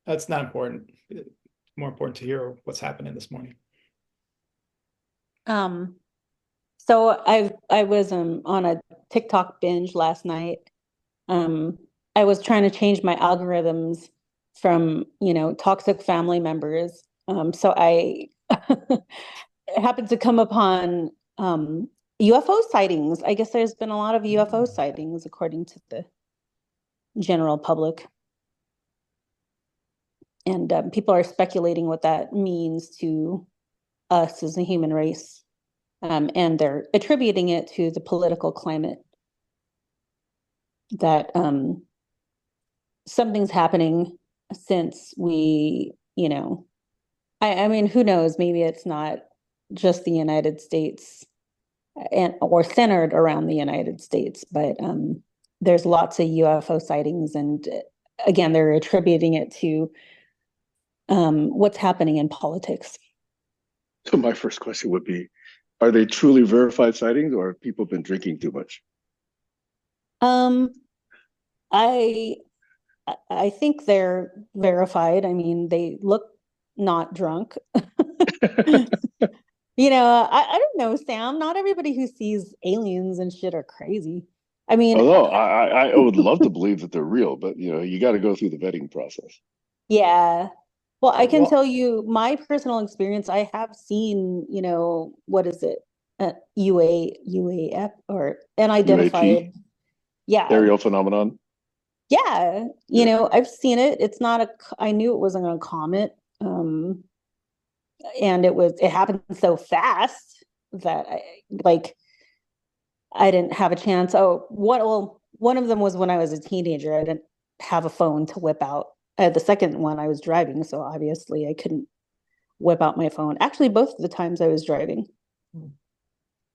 That's not important. It's more important to hear what's happening this morning. So I was on a TikTok binge last night. I was trying to change my algorithms from, toxic family members. So I happened to come upon UFO sightings. I guess there's been a lot of UFO sightings according to the general public. And people are speculating what that means to us as a human race. And they're attributing it to the political climate, that something's happening since we, I mean, who knows? Maybe it's not just the United States or centered around the United States, but there's lots of UFO sightings, and again, they're attributing it to what's happening in politics. So my first question would be, are they truly verified sightings, or have people been drinking too much? I think they're verified. I mean, they look not drunk. I don't know, Sam. Not everybody who sees aliens and shit are crazy. I mean, Although I would love to believe that they're real, but you got to go through the vetting process. yeah. Well, I can Well- tell you my personal experience. I have seen, what is it? UAF or unidentified. Yeah. Aerial phenomenon. Yeah. I've seen it. It's not I knew it wasn't a comet. And it happened so fast that I didn't have a chance. One of them was when I was a teenager. I didn't have a phone to whip out. The second one I was driving, so obviously I couldn't whip out my phone. Actually, both of the times I was driving.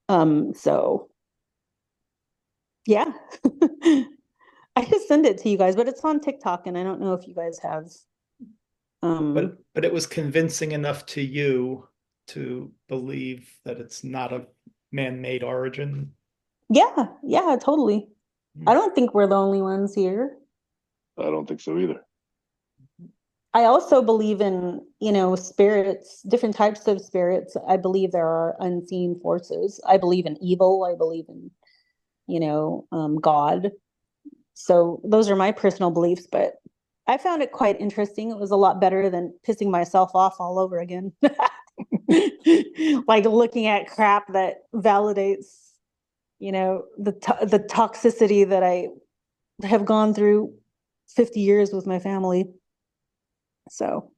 So yeah. I just send it to you guys, but it's on TikTok, and I don't know if you guys have. But it was convincing enough to you to believe that it's not a man-made origin. Yeah, totally. I don't think we're the only ones here. I don't think so either. I I also believe in, spirits, different types of spirits. I believe there are unseen forces. I believe in evil. I believe in, God. So those are my personal beliefs, but I found it quite interesting. It was a lot better than pissing myself off all over again. Like looking at crap that validates, the toxicity that I have gone through 50 years with my family. So.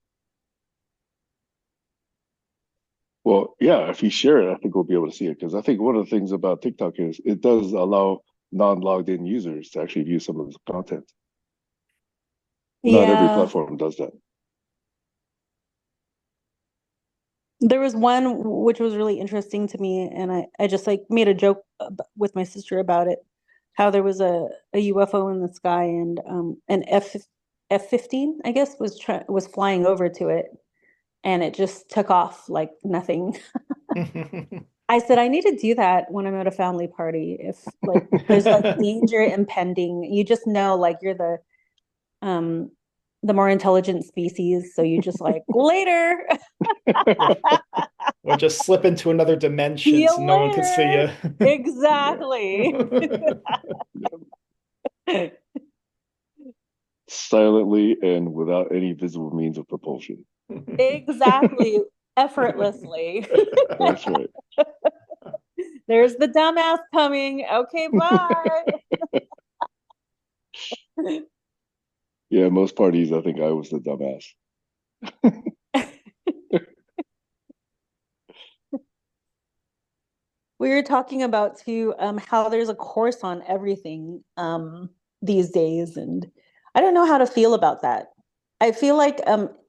Well, yeah, if you share it, I think we'll be able to see it, because I think one of the things about TikTok is it does allow non-logged in users to actually view some of the content. Not every Yeah, platform does that. there was one which was really interesting to me, and I just made a joke with my sister about it. How there was a UFO in the sky, and an F-15, I guess, was flying over to it, and it just took off like nothing. I said, I need to do that when I'm at a family party. If there's danger impending, you just know you're the more intelligent species. So you just later. Or just slip into another dimension so no one can see you. Exactly. Silently and without any visible means of propulsion. Exactly. Effortlessly. That's right. There's the dumbass coming. Okay, bye. Yeah, most parties, I think I was the dumbass. We were talking about too how there's a course on everything these days, and I don't know how to feel about that. I feel like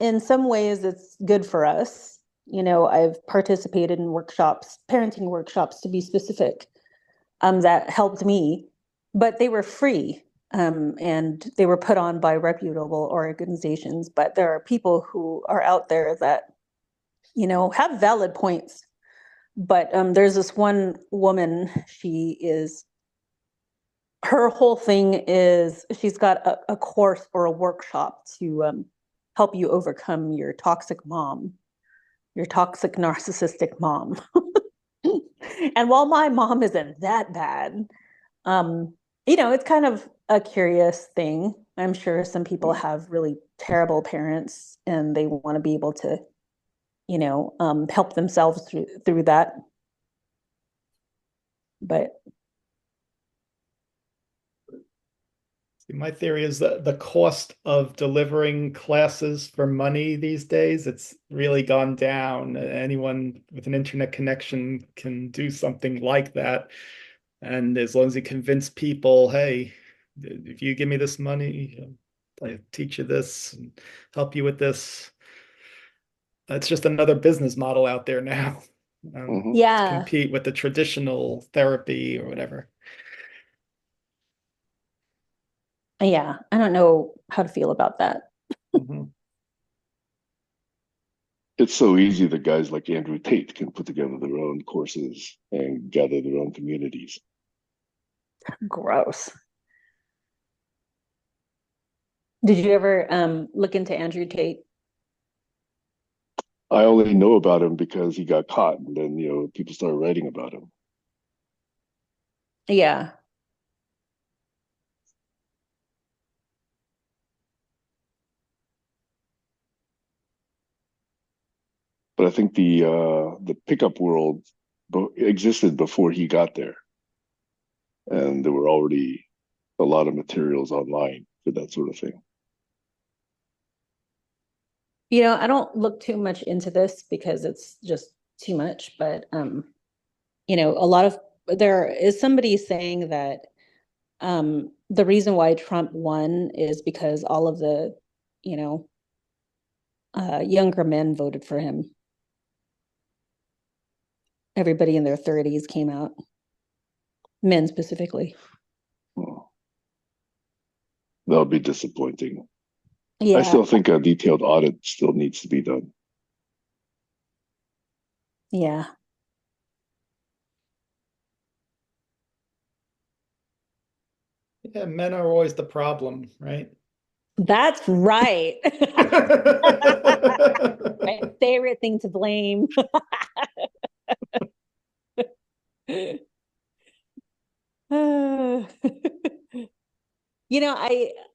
in some ways it's good for us. I've participated in workshops, parenting workshops to be specific, that helped me, but they were free. And they were put on by reputable organizations. But there are people who are out there that, have valid points. But there's this one woman, her whole thing is she's got a course or a workshop to help you overcome your toxic mom, your toxic narcissistic mom. And while my mom isn't that bad, it's kind of a curious thing. I'm sure some people have really terrible parents and they want to be able to, help themselves through that. But my theory is that the cost of delivering classes for money these days, it's really gone down. Anyone with an internet connection can do something like that. And as long as you convince people, hey, if you give me this money, I teach you this and help you with this. It's just another business model out there now. To yeah, compete with the traditional therapy or whatever. yeah, I don't know how to feel about that. It's so easy that guys like Andrew Tate can put together their own courses and gather their own communities. Gross. Did you ever look into Andrew Tate? I only know about him because he got caught, and then people started writing about him. Yeah. But I think the pickup world existed before he got there, and there were already a lot of materials online for that sort of thing. I don't look too much into this because it's just too much, but there is somebody saying that the reason why Trump won is because all of the, younger men voted for him. Everybody in their 30s came out, men specifically. That'll be disappointing. Yeah. I still think a detailed audit still needs to be done. Yeah. Yeah, men are always the problem, right? That's right. My favorite thing to blame.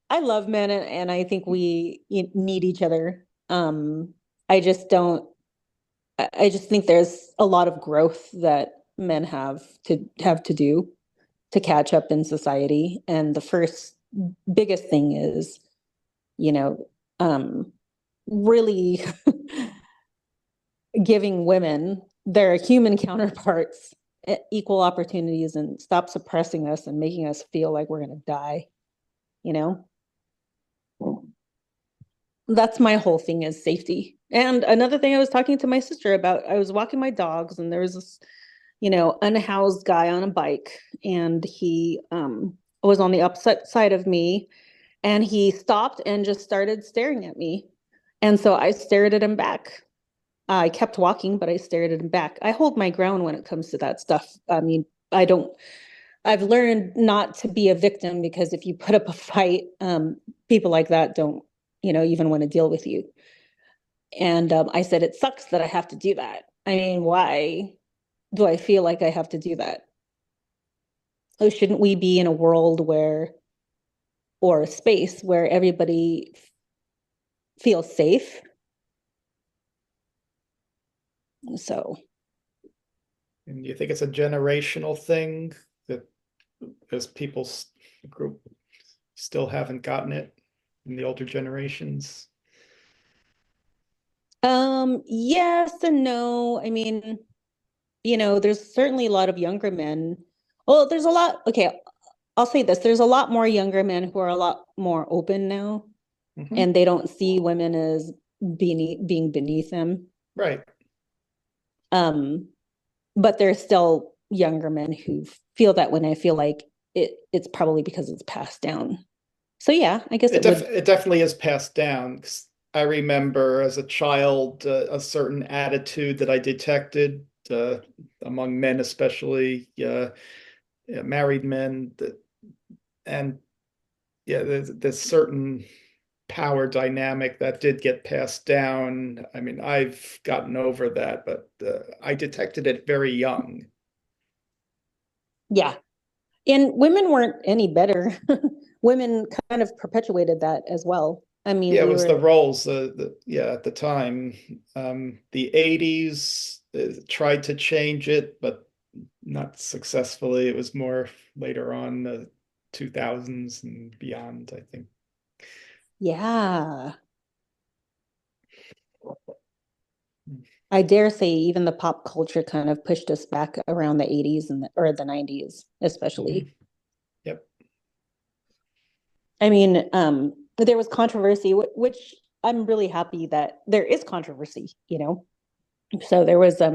I love men and I think we need each other. I just don't I just think there's a lot of growth that men have to do to catch up in society. And the first biggest thing is, really giving women their human counterparts equal opportunities and stop suppressing us and making us feel like we're going to die. That's my whole thing is safety. And another thing I was talking to my sister about, I was walking my dogs and there was this, unhoused guy on a bike and he was on the opposite side of me and he stopped and just started staring at me. And so I stared at him back. I kept walking, but I stared at him back. I hold my ground when it comes to that stuff. I mean, I've learned not to be a victim because if you put up a fight, people like that don't, even want to deal with you. And I said, it sucks that I have to do that. I mean, why do I feel like I have to do that? Oh, shouldn't we be in a world or a space where everybody feels safe? So. And you think it's a generational thing that as people group still haven't gotten it in the older generations? Yes and no. I mean, there's certainly a lot of younger men. Well, there's a lot. Okay, I'll say this. There's a lot more younger men who are a lot more open now, and they don't see women as being beneath them. Right. But there's still younger men who feel that when I feel like it's probably because it's passed down. So yeah, I guess It, it would. it definitely is passed down. 'Cause I remember as a child a certain attitude that I detected among men, especially married men, and yeah, there's certain power dynamic that did get passed down. I mean, I've gotten over that, but I detected it very young. Yeah. And women weren't any better. Women kind of perpetuated that as well. I mean, Yeah, it we was were, the roles. Yeah, at the time, the '80s tried to change it, but not successfully. It was more later on, the 2000s and beyond, I think. yeah. I dare say even the pop culture kind of pushed us back around the 80s or the 90s, especially. Mhm. Yep. I mean, there was controversy, which I'm really happy that there is controversy, you know. So there was I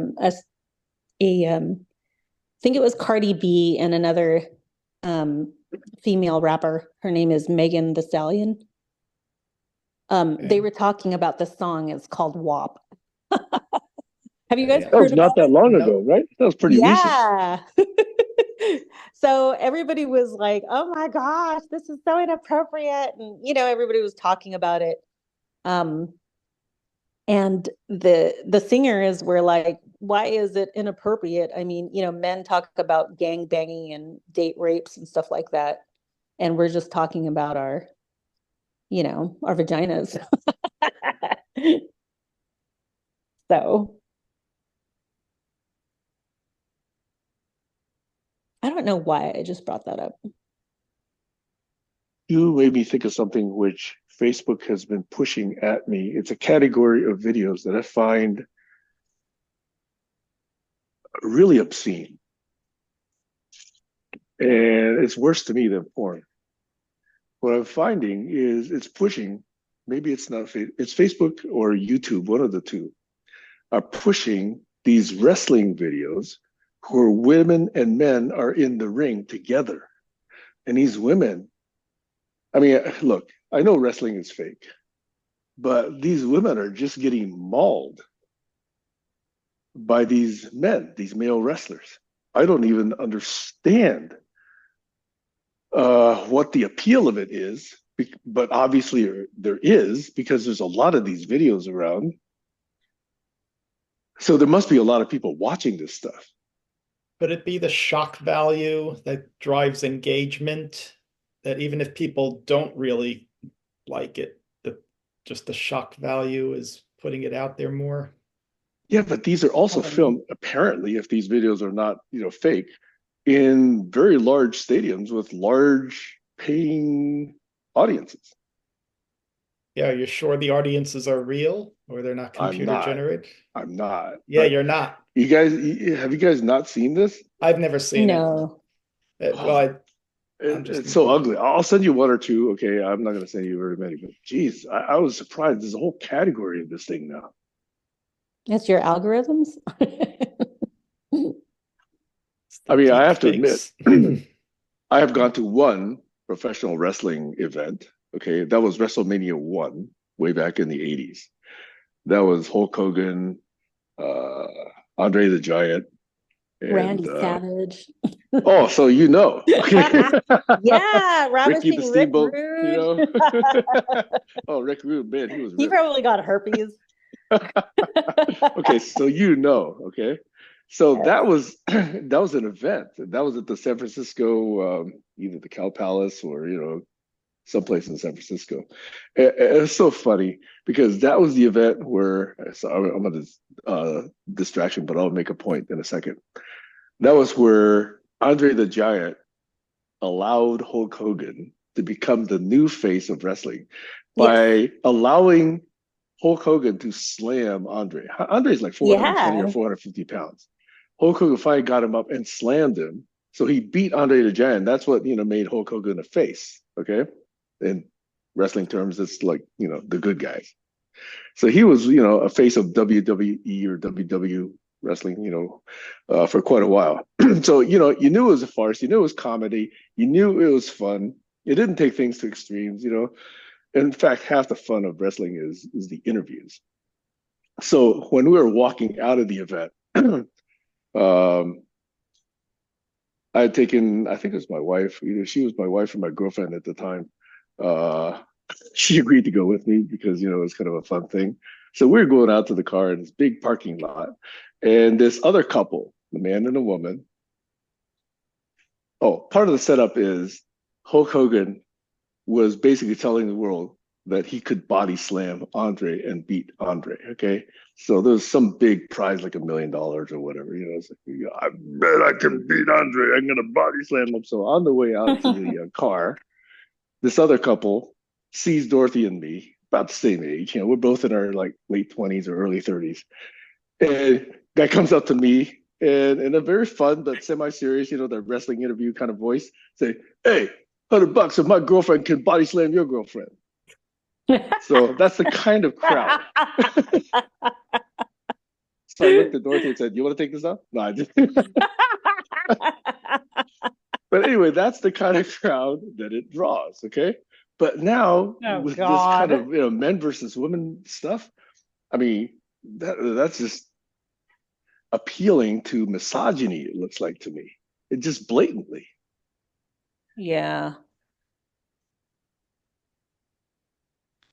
think it was Cardi B and another um female rapper. Her name is Megan the Stallion. They were talking about the song. It's called WAP. Have you guys Yeah. That was heard not about that it? long No. ago, right? That was pretty recent. Yeah. So everybody was like, "Oh my gosh, this is so inappropriate." And everybody was talking about it. Um and the singers were like, "Why is it inappropriate? I mean, men talk about gang banging and date rapes and stuff like that, and we're just talking about our vaginas." So I don't know why I just brought that up. You made me think of something which Facebook has been pushing at me. It's a category of videos that I find really obscene. And it's worse to me than porn. What I'm finding is it's pushing, maybe it's not, it's Facebook or YouTube, one of the two, are pushing these wrestling videos where women and men are in the ring together. And these women, I mean, look, I know wrestling is fake, but these women are just getting mauled by these men, these male wrestlers. I don't even understand what the appeal of it is, but obviously there is because there's a lot of these videos around. So there must be a lot of people watching this stuff. Could it be the shock value that drives engagement? That even if people don't really like it, just the shock value is putting it out there more? Yeah, but these are also filmed, apparently, if these videos are not, fake, in very large stadiums with large paying audiences. Yeah, you're sure the audiences are real or they're not I'm computer not. generated? I'm not. Yeah, But you're not. you guys, have you guys not seen this? I've never seen it. No. Well, Oh, I'm just it's so ugly. I'll send you one or two. Okay, I'm not going to send you very many, but geez, I was surprised. There's a whole category of this thing now. It's your algorithms. I mean, I deep have to admit, fakes. I have gone to one professional wrestling event. Okay, that was WrestleMania 1 way back in the 80s. That was Hulk Hogan, uh, Andre the Giant, and Randy Savage. oh, so you know. Yeah, Ricky the Ravishing Rick Steamboat, Rude. Oh, Rick Rude, man, he was He ripped. probably got herpes. Okay, so okay. So Yes. that was that was an event. That was at the San Francisco, either the Cal Palace or someplace in San Francisco. It's so funny because that was the event where so I'm on this distraction, but I'll make a point in a second. That was where Andre the Giant allowed Hulk Hogan to become the new face of wrestling by allowing Hulk Hogan to slam Andre. Andre's like 420 or Yeah. 450 pounds. Hulk Hogan finally got him up and slammed him. So he beat Andre the Giant. That's what made Hulk Hogan a face. Okay. In wrestling terms, it's like, the good guys. So he was, a face of WWE or WWF wrestling, for quite a while. So, you knew it was a farce, you knew it was comedy, you knew it was fun. It didn't take things to extremes. In fact, half the fun of wrestling is the interviews. So when we were walking out of the event, um, I had taken, I think it was my wife, either she was my wife or my girlfriend at the time. Uh, she agreed to go with me because, it was kind of a fun thing. So we were going out to the car in this big parking lot, and this other couple, the man and the woman. Oh, part of the setup is Hulk Hogan was basically telling the world that he could body slam Andre and beat Andre. Okay. So there's some big prize, like $1 million or whatever. It's like, I bet I can beat Andre. I'm going to body slam him. So on the way out to the car, this other couple sees Dorothy and me, about the same age. We're both in our like late 20s or early 30s. And guy comes up to me and in a very fun but semi-serious, the wrestling interview kind of voice, say, "Hey, $100 if my girlfriend can body slam your girlfriend." So that's the kind of crowd. So I looked at Dorothy and said, "You want to take this up?" No, I didn't. But anyway, that's the kind of crowd that it draws. Okay. But now with this kind of men versus women stuff, I mean, that's just appealing to misogyny, it looks like to me. It just blatantly. Yeah.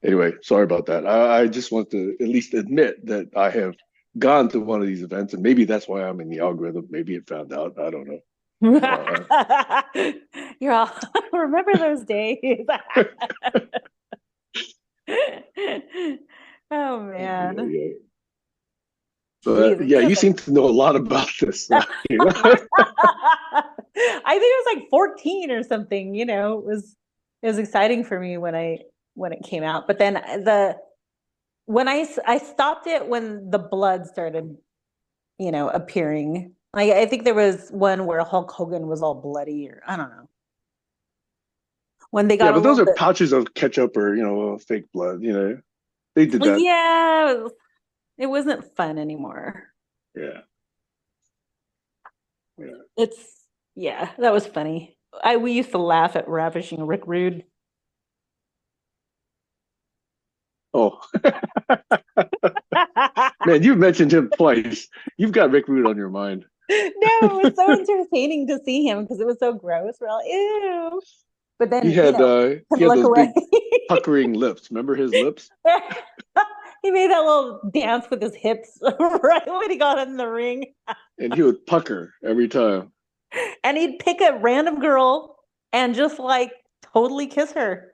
Anyway, sorry about that. I just want to at least admit that I have gone to one of these events, and maybe that's why I'm in the algorithm. Maybe it found out. I don't know. You're all remember those days. Oh man. Yeah. But yeah, you seem to know a lot about this. I think it was like 14 or something, it was exciting for me when it came out. But then when I stopped it when the blood started, appearing. I think there was one where Hulk Hogan was all bloody, or I don't know. When they got but those are pouches of ketchup or fake blood. They did that. Yeah, it wasn't fun anymore. Yeah. That was funny. We used to laugh at ravishing Rick Rude. Oh. Man, you've mentioned him twice. You've got Rick Rude on your mind. No, it was so entertaining to see him because it was so gross. We're all ew. But then he had those away. big puckering lips. Remember his lips? He made that little dance with his hips right when he got in the ring. And he would pucker every time. And he'd pick a random girl and just like totally kiss her.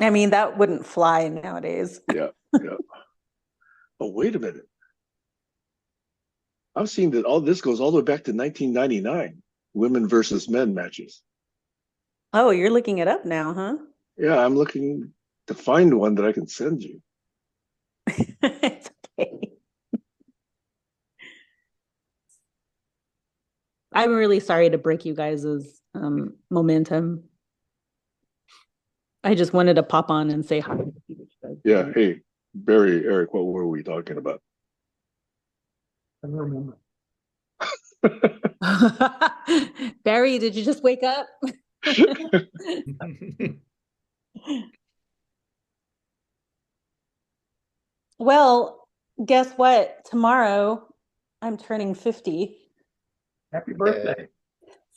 I mean, that wouldn't fly nowadays. Yeah. Oh, wait a minute. I'm seeing that all this goes all the way back to 1999, women versus men matches. Oh, you're looking it up now, huh? Yeah, I'm looking to find one that I can send you. It's okay. I'm really sorry to break you guys' momentum. I just wanted to pop on and say hi. Yeah. Hey, Barry, Eric, what were we talking about? I don't remember. Barry, did you just wake up? Well, guess what? Tomorrow I'm turning 50. Happy birthday.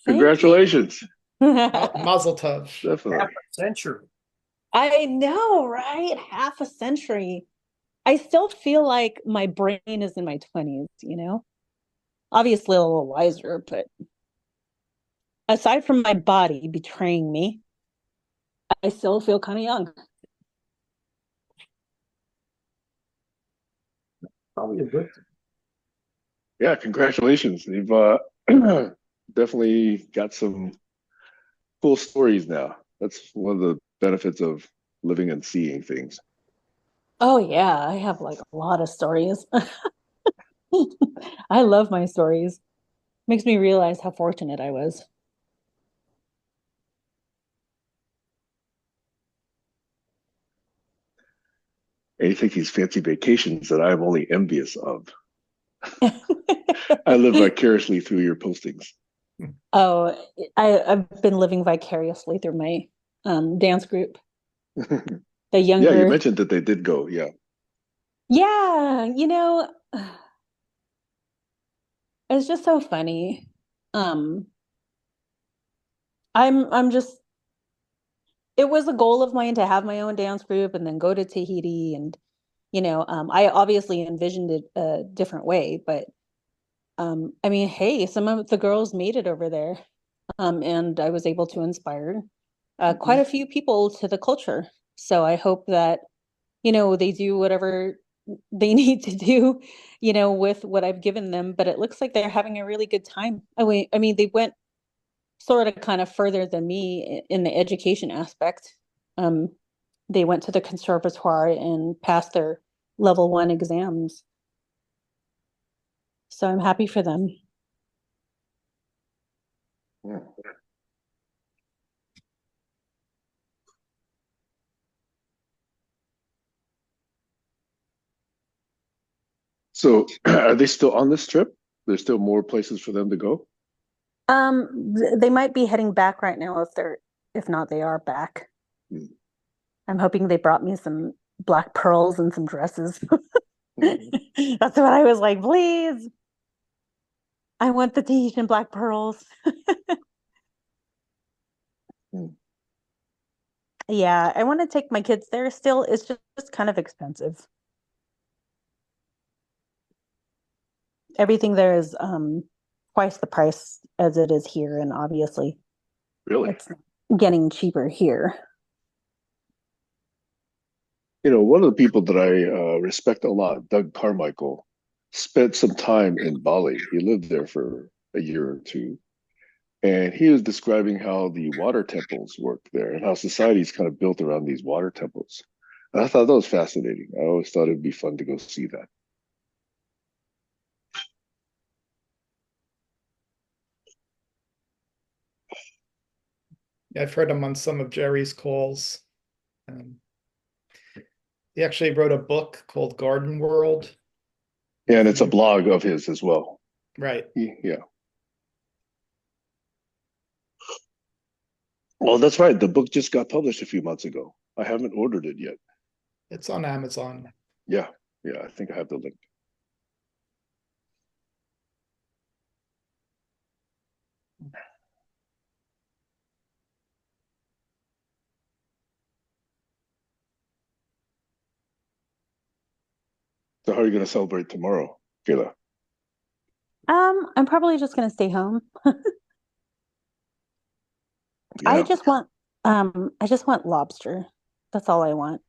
Congratulations. Mazel tov. Definitely. Half a century. I know, right? Half a century. I still feel like my brain is in my 20s, Obviously a little wiser, but aside from my body betraying me, I still feel kind of young. Probably a good thing. Yeah, congratulations. You've definitely got some cool stories now. That's one of the benefits of living and seeing things. Oh yeah, I have like a lot of stories. I love my stories. Makes me realize how fortunate I was. And you take these fancy vacations that I'm only envious of. I live vicariously through your postings. Oh, I've been living vicariously through my dance group. The Yeah, you younger, mentioned that they did go. Yeah. yeah, it's just so funny. Um, I'm just it was a goal of mine to have my own dance group and then go to Tahiti, and I obviously envisioned it a different way, but I mean, hey, some of the girls made it over there. And I was able to inspire quite a few people to the culture. So I hope that, they do whatever they need to do, with what I've given them. But it looks like they're having a really good time. I mean, they went sort of kind of further than me in the education aspect. Um, they went to the conservatoire and passed their level 1 exams. So I'm happy for them. Yeah. So are they still on this trip? There's still more places for them to go? They might be heading back right now if not, they are back. Hmm. I'm hoping they brought me some black pearls and some dresses. Mhm. That's what I was like, please. I want the Tahitian black pearls. Hmm. Yeah, I want to take my kids there still. It's just kind of expensive. Everything there is twice the price as it is here, and obviously Really? it's getting cheaper here. One of the people that I respect a lot, Doug Carmichael, spent some time in Bali. He lived there for a year or two. And he was describing how the water temples work there and how society is kind of built around these water temples. And I thought that was fascinating. I always thought it'd be fun to go see that. I've heard him on some of Jerry's calls. Um, he actually wrote a book called Garden World. And it's a blog of his as well. Right. Yeah. Well, that's right. The book just got published a few months ago. I haven't ordered it yet. It's on Amazon. Yeah. Yeah. I think I have the link. So, how are you going to celebrate tomorrow, Kayla? I'm probably just gonna stay home. Yeah. I just want lobster. That's all I want.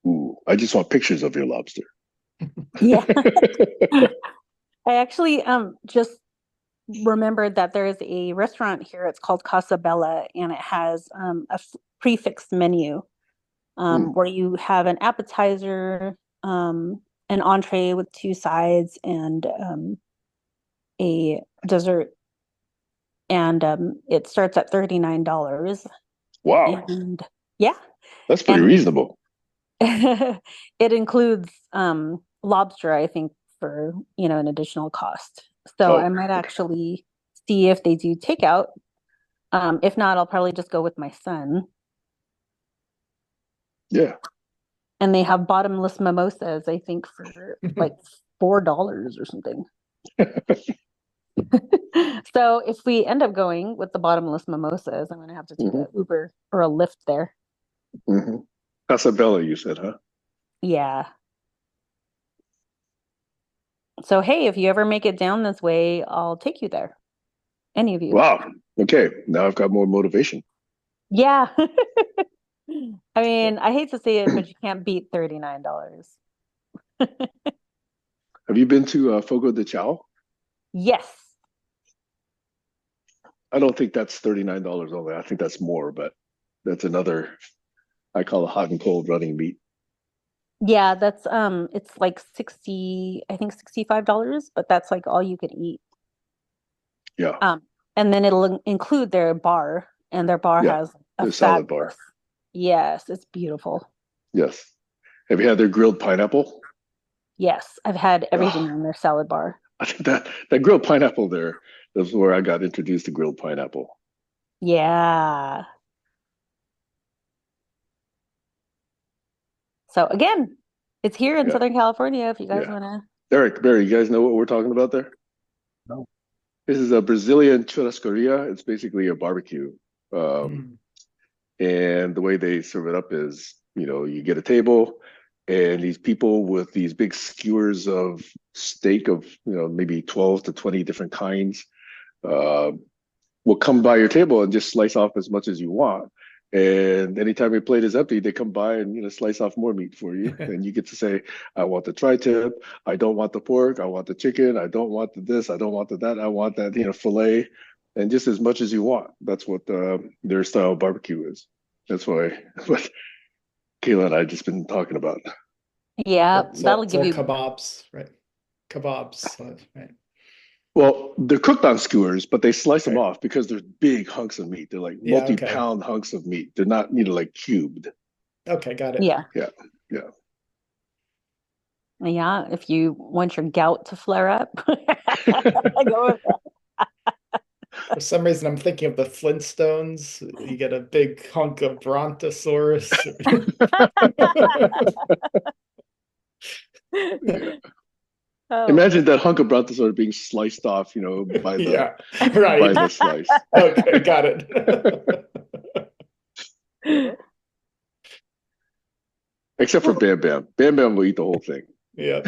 Ooh, I just want pictures of your lobster. Yeah. I actually just remembered that there is a restaurant here. It's called Casa Bella, and it has a prefix menu Hmm. where you have an appetizer, an entree with 2 sides, and a dessert. And it starts at $39. Wow. And yeah, That's pretty and reasonable. it includes lobster, I think, for an additional cost. So I Oh, might okay. actually see if they do takeout. If not, I'll probably just go with my son. Yeah. And they have bottomless mimosas, I think, for like $4 or something. So if we end up going with the bottomless mimosas, I'm gonna have to take Hmm. a Uber or a Lyft there. Hmm. Casabella, you said, huh? Yeah. So hey, if you ever make it down this way, I'll take you there. Any of you. Wow. Okay. Now I've got more motivation. Yeah. I mean, I hate to say it, but you can't beat $39. Have you been to Fogo de Chao? Yes. I don't think that's $39 only. I think that's more, but that's another, I call it hot and cold running meat. Yeah, that's it's like 60, I think $65, but that's like all you could eat. Yeah. Um, and then it'll include their bar, and their bar Yeah. has a The salad fabulous. bar. Yes, it's beautiful. Yes. Have you had their grilled pineapple? Yes, I've had everything Ah. on their salad bar. I think that grilled pineapple there, that's where I got introduced to grilled pineapple. Yeah. So again, it's here in Yeah, Southern California if you guys yeah. want to. Eric, Barry, you guys know what we're talking about there? No. This is a Brazilian churrascaria. It's basically a barbecue. Mm. And the way they serve it up is, you get a table and these people with these big skewers of steak of, maybe 12 to 20 different kinds, uh, will come by your table and just slice off as much as you want. And anytime your plate is empty, they come by and slice off more meat for you. And you get to say, I want the tri-tip, I don't want the pork, I want the chicken, I don't want the this, I don't want the that, I want that, fillet, and just as much as you want. That's what their style of barbecue is. That's what Kayla and I just been talking about. Yeah, It's that'll it's give all you. kebabs, right? Kebabs, right? Well, they're cooked on skewers, but they slice them Okay. off because they're big hunks of meat. They're like Yeah, okay. multi-pound hunks of meat. They're not, like cubed. Okay, got it. Yeah. Yeah, yeah. Yeah, if you want your gout to flare up, go with For some reason, I'm thinking of the Flintstones. You get a big hunk of Brontosaurus. Yeah. Oh, Imagine that hunk of brontosaurus being sliced off, by the Yeah, right. by the slice. Okay, got it. Except for Bam Bam. Bam Bam will eat the whole thing. Yeah.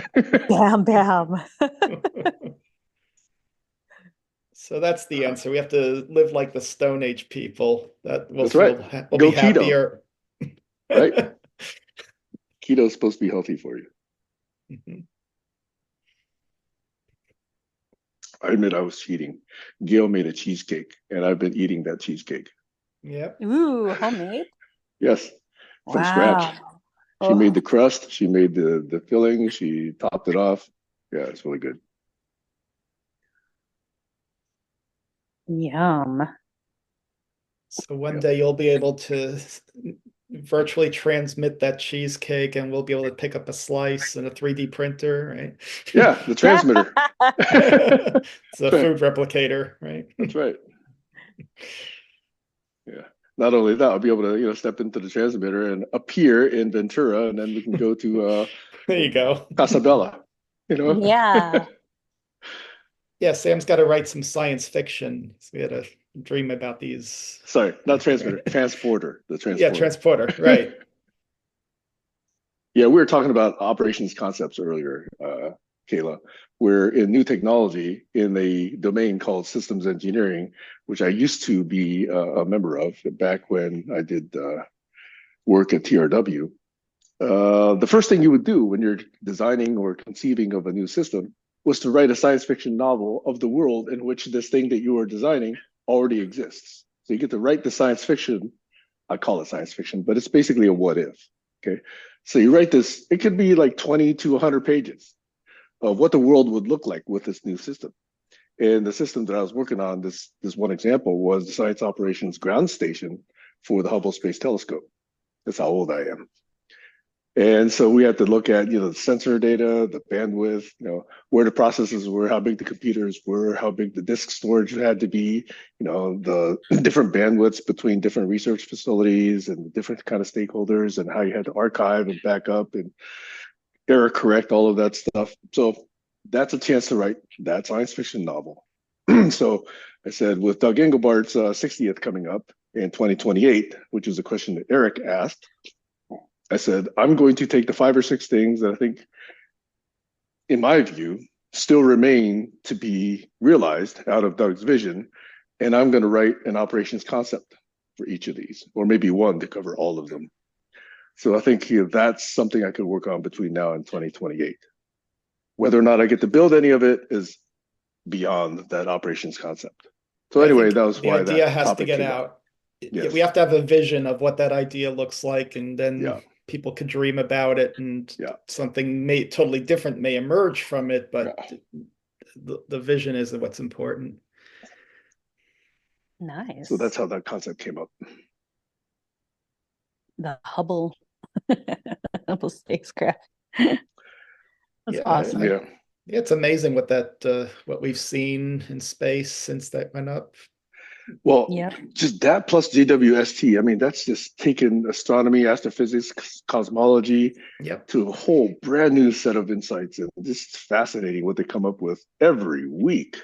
bam, bam. So that's the answer. We have to live like the Stone Age people. That will That's right. we'll Go be keto. happier. Right? Keto is supposed to be healthy for you. Mhm. I admit I was cheating. Gail made a cheesecake, and I've been eating that cheesecake. Yep. Ooh, homemade. Yes, from scratch. Wow. She made Oh, the crust. She made the filling. She topped it off. Yeah, it's really good. yum. So one Yeah. day you'll be able to virtually transmit that cheesecake, and we'll be able to pick up a slice in a 3D printer, right? Yeah, the transmitter. It's a Right. food replicator, right? That's right. Yeah. Not only that, I'll be able to, step into the transmitter and appear in Ventura, and then we can go to There you go. Casabella. Yeah. Yeah, Sam's got to write some science fiction. So we had to dream about these. Sorry, not transmitter, transporter. The transporter. Yeah, transporter, right. Yeah, we were talking about operations concepts earlier, Kayla. We're in new technology in a domain called systems engineering, which I used to be a member of back when I did work at TRW. The first thing you would do when you're designing or conceiving of a new system was to write a science fiction novel of the world in which this thing that you are designing already exists. So you get to write the science fiction. I call it science fiction, but it's basically a what if. Okay. So you write this, it could be like 20 to 100 pages of what the world would look like with this new system. And the system that I was working on, this one example, was the Science Operations Ground Station for the Hubble Space Telescope. That's how old I am. And so we had to look at, the sensor data, the bandwidth, where the processes were, how big the computers were, how big the disk storage had to be, the different bandwidths between different research facilities and different kind of stakeholders, and how you had to archive and back up and error correct all of that stuff. So that's a chance to write that science fiction novel. So I said, with Doug Engelbart's 60th coming up in 2028, which is a question that Eric asked, I said, I'm going to take the 5 or 6 things that I think, in my view, still remain to be realized out of Doug's vision, and I'm going to write an operations concept for each of these, or maybe one to cover all of them. So I think that's something I could work on between now and 2028. Whether or not I get to build any of it is beyond that operations concept. So anyway, that was the why idea that has to topic get came out. up. Yes. We have to have a vision of what that idea looks like, and then Yeah. people could dream about it, and Yeah. something totally different may emerge from it, but Yeah. the vision is what's important. Nice. So that's how that concept came up. The Hubble Hubble spacecraft. That's Yeah, awesome. Yeah. It's amazing what we've seen in space since that went up. Well, Yeah. just that plus JWST. I mean, that's just taken astronomy, astrophysics, cosmology Yep. to a whole brand new set of insights. And it's fascinating what they come up with every week.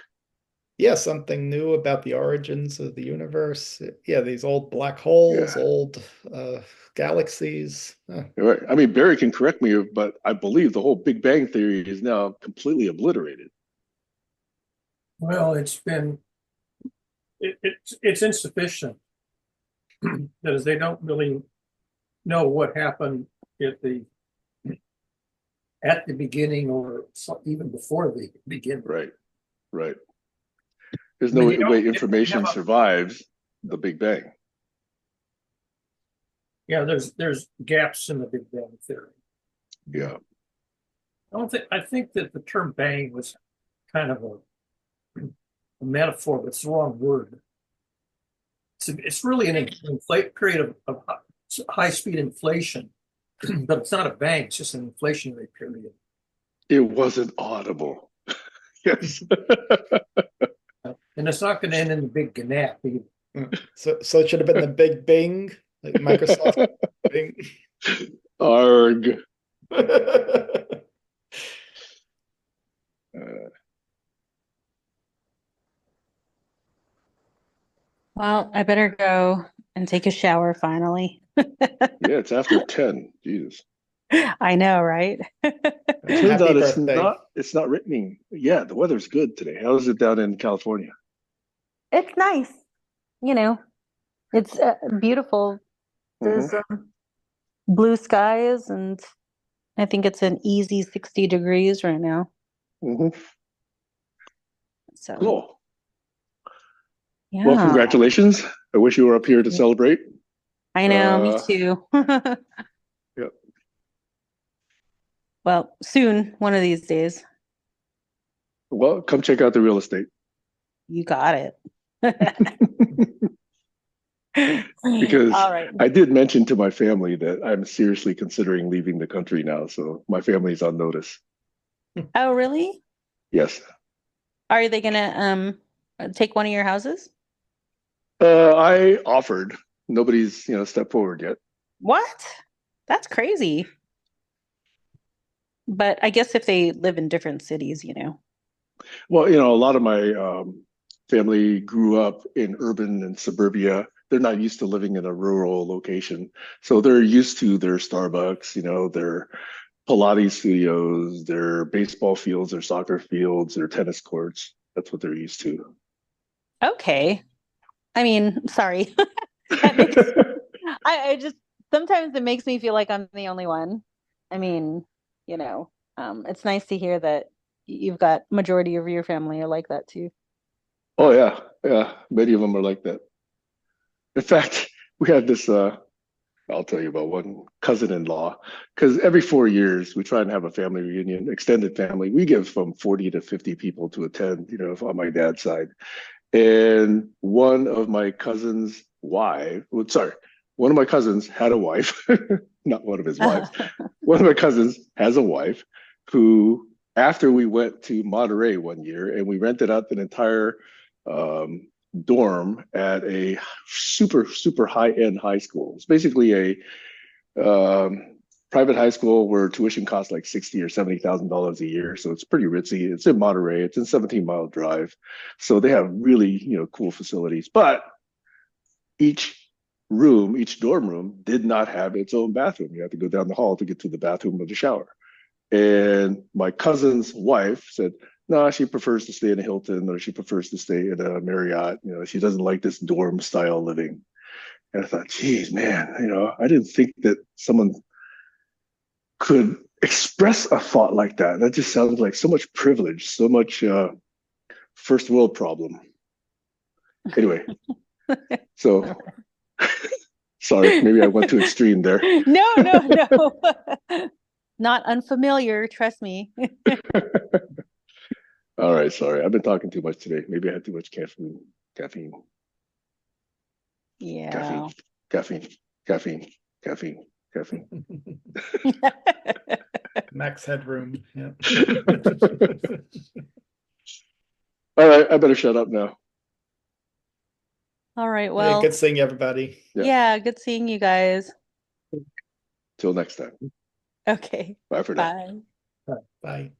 Yeah, something new about the origins of the universe. Yeah, these old black holes, Yeah. old galaxies. Right. I mean, Barry can correct me, but I believe the whole Big Bang theory is now completely obliterated. Well, it's insufficient because they don't really know what happened at the beginning or even before the beginning. Right. Right. There's I no mean, way they information have survives the Big Bang. yeah, there's gaps in the Big Bang theory. Yeah. I think that the term bang was kind of a metaphor, but it's the wrong word. It's really an period of high speed inflation, but it's not a bang, it's just an inflationary period. It wasn't audible. Yes. And it's not going to end in the big gannap either. So it should have been the Big Bing, like Microsoft Bing. Arg. Well, I better go and take a shower finally. Yeah, it's after 10. Jesus. I know, right? Turns Happy out birthday. it's not raining. Yeah, the weather's good today. How is it down in California? It's nice. You know, it's beautiful. There's blue skies, and I think it's an easy 60 degrees right now. So, Cool. yeah. Well, congratulations. I wish you were up here to celebrate. I know, me too. Yep. Well, soon, one of these days. Well, come check out the real estate. You got it. Because All right. I did mention to my family that I'm seriously considering leaving the country now. So my family's on notice. Oh, really? Yes. Are they gonna take one of your houses? I offered. Nobody's, stepped forward yet. What? That's crazy. But I guess if they live in different cities, Well, a lot of my family grew up in urban and suburbia. They're not used to living in a rural location. So they're used to their Starbucks, their Pilates studios, their baseball fields, their soccer fields, their tennis courts. That's what they're used to. Okay. I mean, sorry. That makes I just sometimes it makes me feel like I'm the only one. I mean, it's nice to hear that you've got majority of your family are like that too. Oh yeah, yeah. Many of them are like that. In fact, we had this I'll tell you about one cousin-in-law, because every 4 years we try and have a family reunion, extended family. We give from 40 to 50 people to attend, on my dad's side. And one of my cousins' one of my cousins had a wife, not one of his wives. One of my cousins has a wife who, after we went to Monterey one year and we rented out an entire dorm at a super, super high-end high school. It's basically a private high school where tuition costs like $60,000 or $70,000 a year. So it's pretty ritzy. It's in Monterey. It's a 17-mile drive. So they have really, cool facilities. But each dorm room did not have its own bathroom. You had to go down the hall to get to the bathroom or the shower. And my cousin's wife said, no, she prefers to stay in a Hilton or she prefers to stay in a Marriott. She doesn't like this dorm style living. And I thought, geez, man, I didn't think that someone could express a thought like that. That just sounds like so much privilege, so much first world problem. Anyway, so sorry, maybe I went too extreme there. No. Not unfamiliar, trust me. All right, sorry. I've been talking too much today. Maybe I had too much caffeine. Yeah. Caffeine. Careful. Max headroom. Yeah. All right, I better shut up now. All right, Hey, well, good seeing you, everybody. yeah, good seeing you guys. Till next time. Okay, Bye for now. bye. Bye.